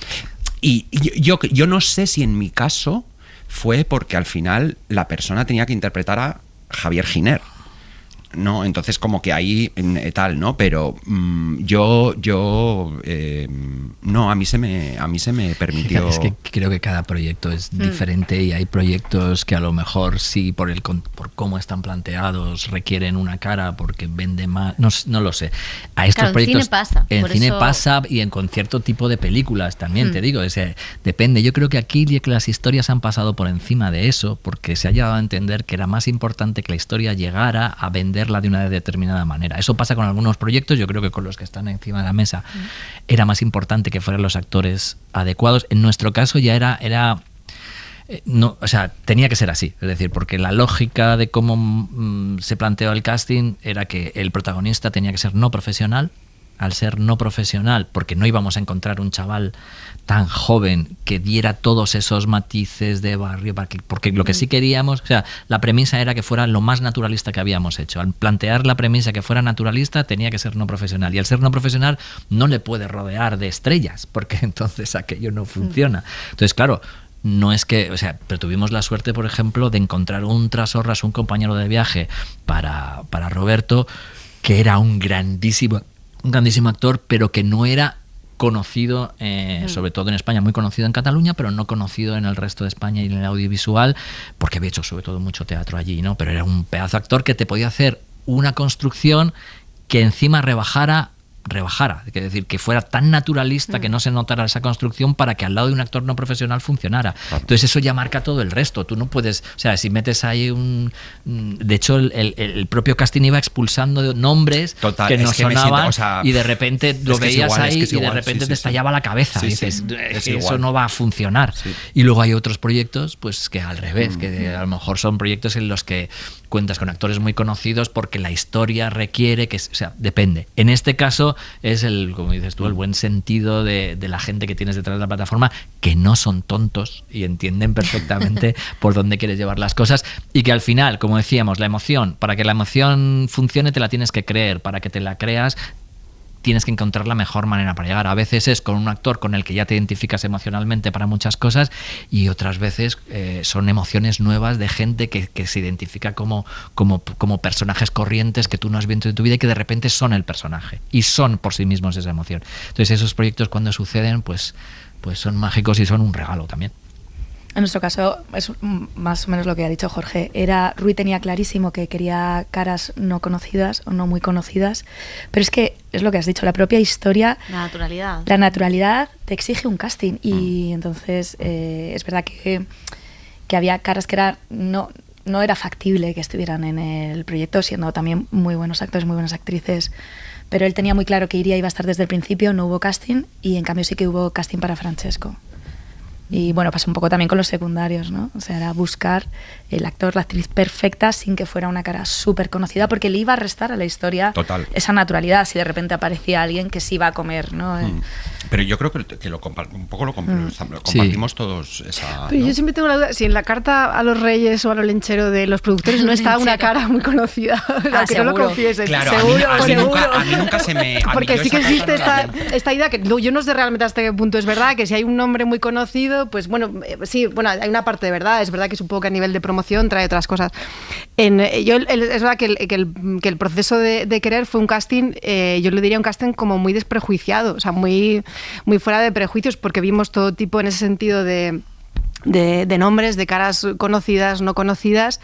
Y yo no sé si en mi caso fue porque al final la persona tenía que interpretar a Javier Giner. ¿no? Entonces como que ahí tal, ¿no? Pero no, a mí se me permitió. Es que creo que cada proyecto es diferente y hay proyectos que a lo mejor sí por cómo están planteados requieren una cara porque vende más, no lo sé. A estos proyectos en cine pasa y con cierto tipo de películas también, te digo, depende. Yo creo que aquí las historias han pasado por encima de eso porque se ha llegado a entender que era más importante que la historia llegara a venderla de una determinada manera. Eso pasa con algunos proyectos, yo creo que con los que están encima de la mesa era más importante que fueran los actores adecuados. En nuestro caso ya era no, o sea, tenía que ser así, es decir, porque la lógica de cómo se planteó el casting era que el protagonista tenía que ser no profesional. Al ser no profesional, porque no íbamos a encontrar un chaval tan joven que diera todos esos matices de barrio, porque lo que sí queríamos, o sea, la premisa era que fuera lo más naturalista que habíamos hecho. Al plantear la premisa que fuera naturalista, tenía que ser no profesional. Y al ser no profesional, no le puede rodear de estrellas, porque entonces aquello no funciona. Entonces, claro, no es que, o sea, pero tuvimos la suerte, por ejemplo, de encontrar un trasorras, un compañero de viaje para Roberto, que era un grandísimo actor, pero que no era conocido, sobre todo en España, muy conocido en Cataluña, pero no conocido en el resto de España y en el audiovisual, porque había hecho sobre todo mucho teatro allí, ¿no? Pero era un pedazo de actor que te podía hacer una construcción que encima rebajara, es decir, que fuera tan naturalista que no se notara esa construcción para que al lado de un actor no profesional funcionara. Entonces eso ya marca todo el resto. Tú no puedes, o sea, si metes ahí de hecho el propio casting iba expulsando nombres que no sonaban, y de repente lo veías ahí y de repente te estallaba la cabeza. Y dices, eso no va a funcionar. Y luego hay otros proyectos pues que al revés, que a lo mejor son proyectos en los que cuentas con actores muy conocidos porque la historia requiere que, o sea, depende. En este caso es como dices tú, el buen sentido de la gente que tienes detrás de la plataforma, que no son tontos y entienden perfectamente por dónde quieres llevar las cosas, y que al final, como decíamos, la emoción, para que la emoción funcione te la tienes que creer, para que te la creas tienes que encontrar la mejor manera para llegar. A veces es con un actor con el que ya te identificas emocionalmente para muchas cosas, y otras veces son emociones nuevas de gente que se identifica como personajes corrientes que tú no has visto en tu vida y que de repente son el personaje y son por sí mismos esa emoción. Entonces esos proyectos cuando suceden pues son mágicos y son un regalo también. En nuestro caso es más o menos lo que ha dicho Jorge. Rui tenía clarísimo que quería caras no conocidas o no muy conocidas, pero es que es lo que has dicho, la propia historia, la naturalidad te exige un casting, y entonces es verdad que había caras que no era factible que estuvieran en el proyecto, siendo también muy buenos actores, muy buenas actrices, pero él tenía muy claro que iba a estar desde el principio. No hubo casting, y en cambio sí que hubo casting para Francesco. Y bueno, pasó un poco también con los secundarios, ¿no? O sea, era buscar el actor, la actriz perfecta sin que fuera una cara súper conocida, porque le iba a restar a la historia esa naturalidad si de repente aparecía alguien que se iba a comer, ¿no? Pero yo creo que un poco lo compartimos todos esa... Pero yo siempre tengo la duda, si en la carta a los Reyes o a lo lenchero de los productores no está una cara muy conocida, aunque no lo confieses. Claro, seguro. A mí nunca se me... Porque sí que existe esta idea, que yo no sé realmente hasta qué punto es verdad, que si hay un nombre muy conocido, pues bueno, sí, bueno, hay una parte de verdad. Es verdad que supongo que a nivel de promoción trae otras cosas. Es verdad que el proceso de querer fue un casting, yo le diría un casting como muy desprejuiciado, o sea, muy fuera de prejuicios, porque vimos todo tipo en ese sentido de nombres, de caras conocidas, no conocidas,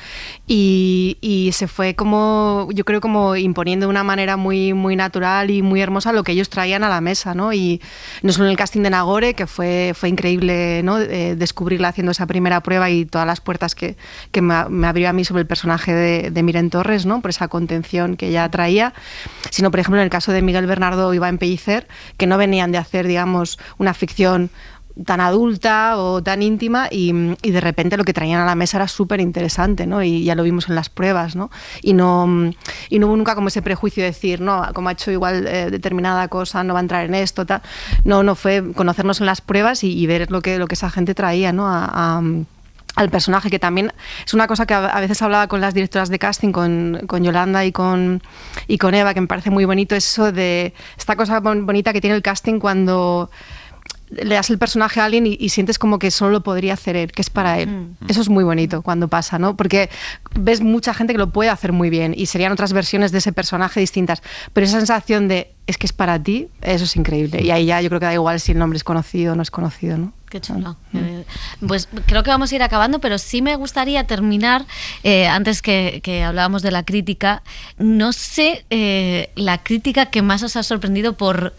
y se fue como, yo creo, como imponiendo de una manera muy, muy natural y muy hermosa lo que ellos traían a la mesa, ¿no? Y no solo en el casting de Nagore, que fue increíble, ¿no? Descubrirla haciendo esa primera prueba y todas las puertas que me abrió a mí sobre el personaje de Miren Torres, ¿no? Por esa contención que ella traía, sino, por ejemplo, en el caso de Miguel Bernardo o Iván Pellicer, que no venían de hacer, digamos, una ficción tan adulta o tan íntima, y de repente lo que traían a la mesa era súper interesante, ¿no? Y ya lo vimos en las pruebas, ¿no? Y no hubo nunca como ese prejuicio de decir, no, como ha hecho igual determinada cosa, no va a entrar en esto, tal. No, fue conocernos en las pruebas y ver lo que esa gente traía, ¿no? Al personaje, que también es una cosa que a veces hablaba con las directoras de casting, con Yolanda y con Eva, que me parece muy bonito, eso de esta cosa bonita que tiene el casting cuando le das el personaje a alguien y sientes como que solo lo podría hacer él, que es para él. Eso es muy bonito cuando pasa, ¿no? Porque ves mucha gente que lo puede hacer muy bien y serían otras versiones de ese personaje distintas, pero esa sensación de es que es para ti, eso es increíble. Y ahí ya yo creo que da igual si el nombre es conocido o no es conocido, ¿no? Qué chulo. Pues creo que vamos a ir acabando, pero sí me gustaría terminar, antes que hablábamos de la crítica, no sé, la crítica que más os ha sorprendido por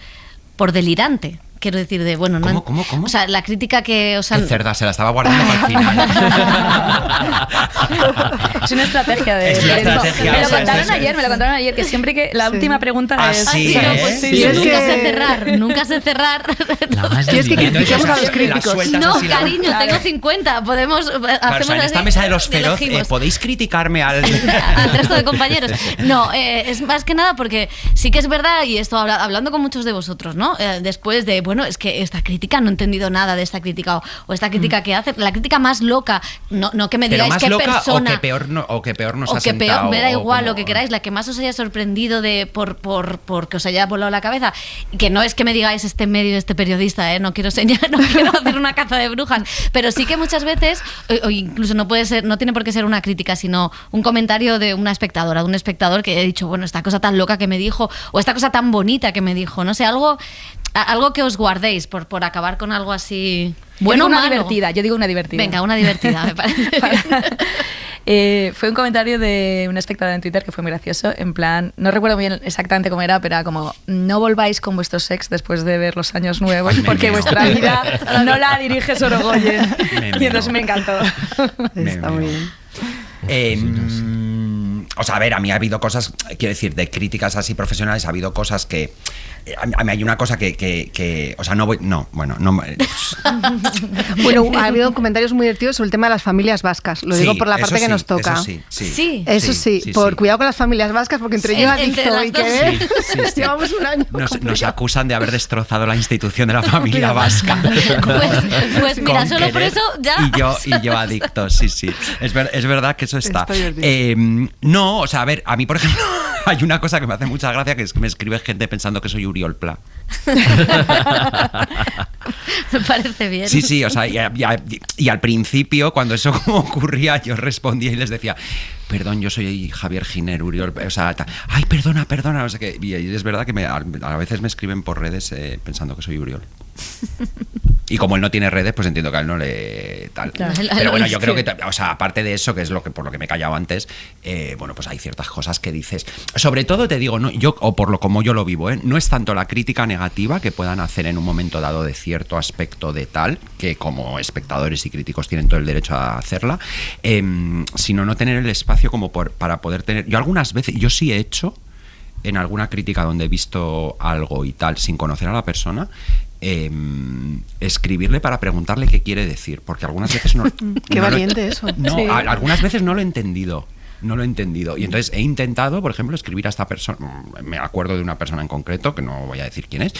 delirante. Quiero decir, de bueno, no. ¿Cómo? O sea, la crítica que os han. Qué cerda, se la estaba guardando para el final. Es una estrategia de. Es una estrategia. Me lo contaron ayer, que siempre que la última pregunta es. Sí, no, pues sí, nunca sé cerrar. Tienes que criticar a los críticos. No, cariño, tengo 50. Podemos. Claro, en esta mesa de los feroz, podéis criticarme al resto de compañeros. No, es más que nada porque sí que es verdad, y esto hablando con muchos de vosotros, ¿no? Después de, bueno, es que esta crítica, no he entendido nada de esta crítica, o esta crítica que hace, la crítica más loca, no que me digáis qué persona. O que peor nos ha sentado. Peor, me da igual, lo que queráis, la que más os haya sorprendido porque os haya volado la cabeza, que no es que me digáis este medio, este periodista, no quiero hacer una caza de brujas, pero sí que muchas veces, o incluso no tiene por qué ser una crítica, sino un comentario de una espectadora, de un espectador que he dicho, bueno, esta cosa tan loca que me dijo, o esta cosa tan bonita que me dijo, no sé, algo que os guardéis por acabar con algo así bueno o malo. Yo digo una divertida. Venga, una divertida, me parece. Fue un comentario de una espectadora en Twitter que fue muy gracioso, en plan, no recuerdo muy bien exactamente cómo era, pero era como, no volváis con vuestros ex después de ver Los Años Nuevos, porque vuestra vida no la dirige Sorogoyen. Y entonces me encantó. Está muy bien. O sea, a ver, a mí ha habido cosas, quiero decir, de críticas así profesionales, ha habido cosas que... A mí hay una cosa que o sea, no voy... No, bueno, no... Bueno, ha habido comentarios muy divertidos sobre el tema de las familias vascas. Lo digo por la parte que nos toca. Eso sí. Cuidado con las familias vascas, porque entre yo y que llevamos un año. Nos acusan de haber destrozado la institución de la familia vasca. Pues mira, solo por eso ya... Y yo adicto, sí. Es verdad que eso está. No, o sea, a ver, a mí, por ejemplo, hay una cosa que me hace mucha gracia, que es que me escribe gente pensando que soy Oriol Pla. Me parece bien. Sí, o sea, y al principio, cuando eso ocurría, yo respondía y les decía, perdón, yo soy Javier Giner, Oriol, o sea, ay, perdona, no sé qué. Y es verdad que a veces me escriben por redes pensando que soy Oriol. Y como él no tiene redes, pues entiendo que a él no le tal. Claro. Pero bueno, yo creo que, o sea, aparte de eso, que es por lo que me he callado antes, bueno, pues hay ciertas cosas que dices. Sobre todo te digo, no, yo, o por lo como yo lo vivo, no es tanto la crítica negativa que puedan hacer en un momento dado de cierto aspecto de tal, que como espectadores y críticos tienen todo el derecho a hacerla, sino no tener el espacio como para poder tener. Yo algunas veces, yo sí he hecho en alguna crítica donde he visto algo y tal, sin conocer a la persona, escribirle para preguntarle qué quiere decir, porque algunas veces no... Qué valiente eso. No, sí. Algunas veces no lo he entendido. Y entonces he intentado, por ejemplo, escribir a esta persona, me acuerdo de una persona en concreto, que no voy a decir quién es,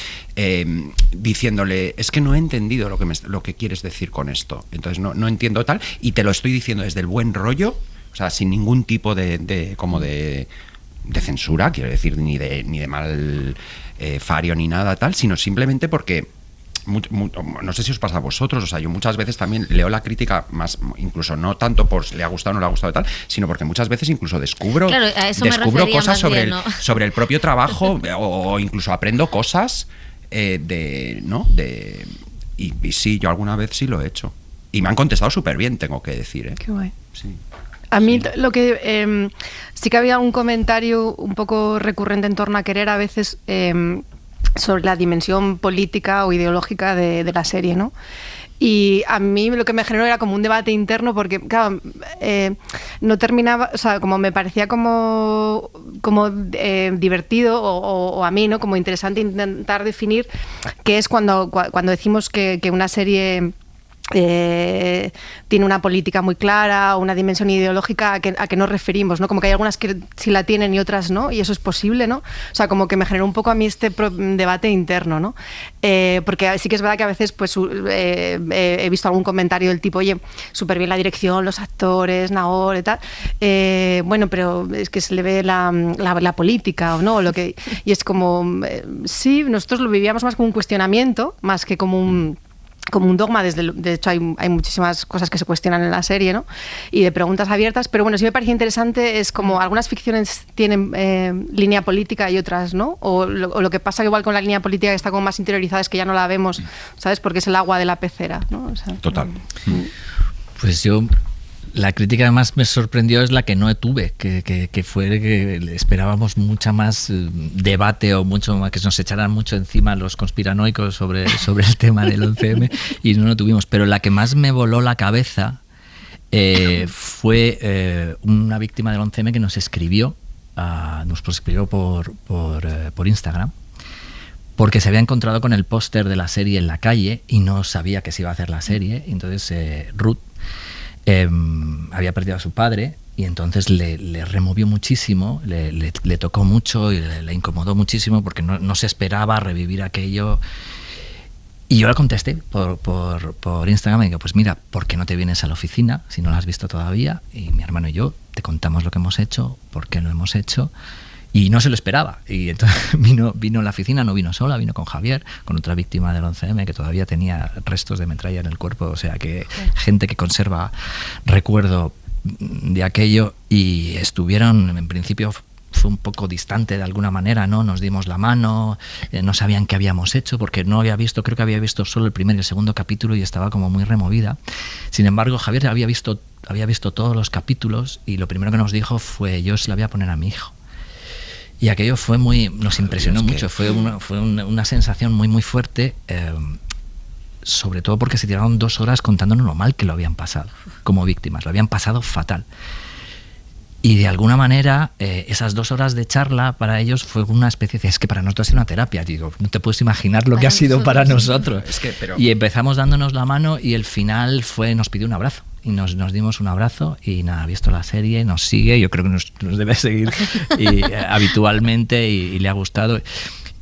diciéndole, es que no he entendido lo que quieres decir con esto, entonces no entiendo tal, y te lo estoy diciendo desde el buen rollo, o sea, sin ningún tipo de censura, quiero decir, ni de mal fario ni nada tal, sino simplemente porque no sé si os pasa a vosotros, o sea, yo muchas veces también leo la crítica más, incluso no tanto por si le ha gustado o no le ha gustado tal, sino porque muchas veces incluso descubro cosas sobre el propio trabajo o incluso aprendo cosas y sí, yo alguna vez sí lo he hecho y me han contestado súper bien, tengo que decir. Qué guay. Sí. A mí lo que sí que había un comentario un poco recurrente en torno a querer a veces sobre la dimensión política o ideológica de la serie, ¿no? Y a mí lo que me generó era como un debate interno porque, claro, no terminaba, o sea, como me parecía como divertido o a mí, ¿no? Como interesante intentar definir qué es cuando decimos que una serie tiene una política muy clara, una dimensión ideológica a que nos referimos, ¿no? Como que hay algunas que sí la tienen y otras no, y eso es posible, ¿no? O sea, como que me generó un poco a mí este debate interno, ¿no? Porque sí que es verdad que a veces pues he visto algún comentario del tipo, oye, súper bien la dirección, los actores, Nahor y tal, bueno, pero es que se le ve la política, ¿o no? Y es como, sí, nosotros lo vivíamos más como un cuestionamiento, más que como un dogma. De hecho hay muchísimas cosas que se cuestionan en la serie, ¿no? Y de preguntas abiertas, pero bueno, sí me parece interesante es como algunas ficciones tienen línea política y otras no, o lo que pasa igual con la línea política que está como más interiorizada es que ya no la vemos, ¿sabes? Porque es el agua de la pecera, ¿no? O sea, total. Pues la crítica además me sorprendió es la que no tuve, que fue que esperábamos mucha más debate o mucho más, que nos echaran mucho encima los conspiranoicos sobre el tema del 11M y no lo tuvimos. Pero la que más me voló la cabeza fue una víctima del 11M que nos escribió por Instagram, porque se había encontrado con el póster de la serie en la calle y no sabía que se iba a hacer la serie. Entonces Ruth había perdido a su padre y entonces le removió muchísimo, le tocó mucho y le incomodó muchísimo porque no se esperaba revivir aquello. Y yo le contesté por Instagram y digo, pues mira, ¿por qué no te vienes a la oficina si no la has visto todavía? Y mi hermano y yo te contamos lo que hemos hecho, por qué lo hemos hecho. Y no se lo esperaba. Y entonces vino a la oficina, no vino sola, vino con Javier, con otra víctima del 11M que todavía tenía restos de metralla en el cuerpo. O sea, que gente que conserva recuerdo de aquello. Y estuvieron, en principio fue un poco distante de alguna manera, ¿no? Nos dimos la mano, no sabían qué habíamos hecho, porque no había visto, creo que había visto solo el primer y el segundo capítulo y estaba como muy removida. Sin embargo, Javier había visto todos los capítulos y lo primero que nos dijo fue, yo se la voy a poner a mi hijo. Y aquello nos impresionó mucho, fue una sensación muy, muy fuerte, sobre todo porque se tiraron 2 horas contándonos lo mal que lo habían pasado como víctimas, lo habían pasado fatal. Y de alguna manera, esas 2 horas de charla para ellos fue una especie de, es que para nosotros es una terapia, digo, no te puedes imaginar lo que ha sido para nosotros. Y empezamos dándonos la mano y el final nos pidió un abrazo. Y nos dimos un abrazo y nada, ha visto la serie, nos sigue, yo creo que nos debe seguir habitualmente y le ha gustado.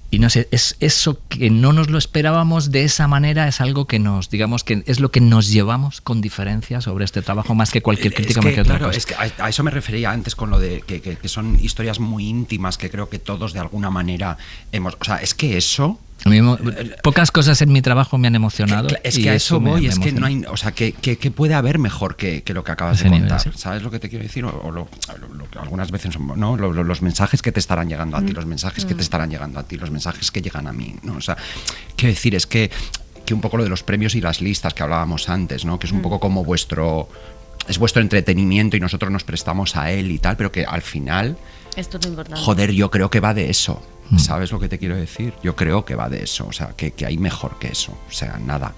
Y no sé, es eso que no nos lo esperábamos de esa manera, es algo que digamos que es lo que nos llevamos con diferencia sobre este trabajo más que cualquier crítica. Claro, es que a eso me refería antes con lo de que son historias muy íntimas que creo que todos de alguna manera hemos... O sea, es que eso... Pocas cosas en mi trabajo me han emocionado. Es que a eso voy, es que no hay, o sea, que puede haber mejor que lo que acabas de contar. ¿Sabes lo que te quiero decir? O algunas veces, ¿no? Los mensajes que te estarán llegando a ti, los mensajes que te estarán llegando a ti, los mensajes que llegan a mí, ¿no? O sea, quiero decir, es que un poco lo de los premios y las listas que hablábamos antes, ¿no? Que es un poco como vuestro entretenimiento y nosotros nos prestamos a él y tal, pero que al final, esto es lo importante. Joder, yo creo que va de eso. ¿Sabes lo que te quiero decir? Yo creo que va de eso, o sea, que hay mejor que eso, o sea, nada.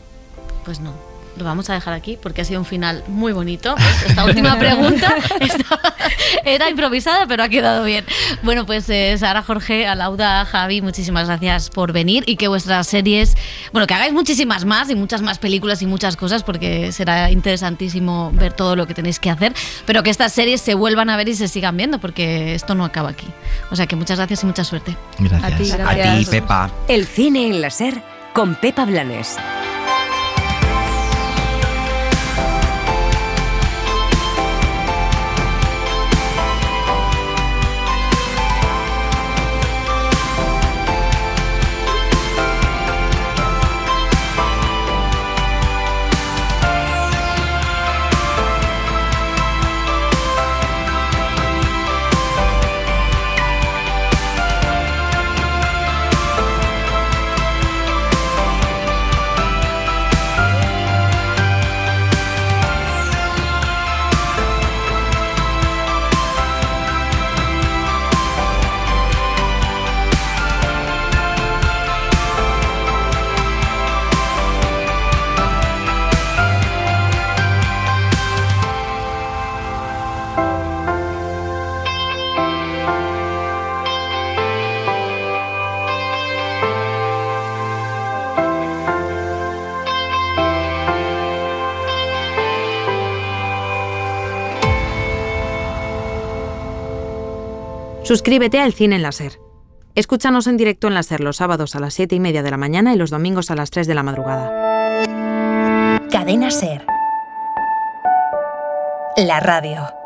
Pues no, lo vamos a dejar aquí porque ha sido un final muy bonito. Pues esta última pregunta era improvisada, pero ha quedado bien. Bueno, pues Sara, Jorge, Alauda, Javi, muchísimas gracias por venir y que vuestras series, bueno, que hagáis muchísimas más y muchas más películas y muchas cosas porque será interesantísimo ver todo lo que tenéis que hacer, pero que estas series se vuelvan a ver y se sigan viendo porque esto no acaba aquí. O sea que muchas gracias y mucha suerte. Gracias. A ti, Pepa. El cine en la SER con Pepa Blanes. Suscríbete a El Cine en la SER. Escúchanos en directo en la SER los sábados a las 7:30 de la mañana y los domingos a las 3 de la madrugada. Cadena SER. La radio.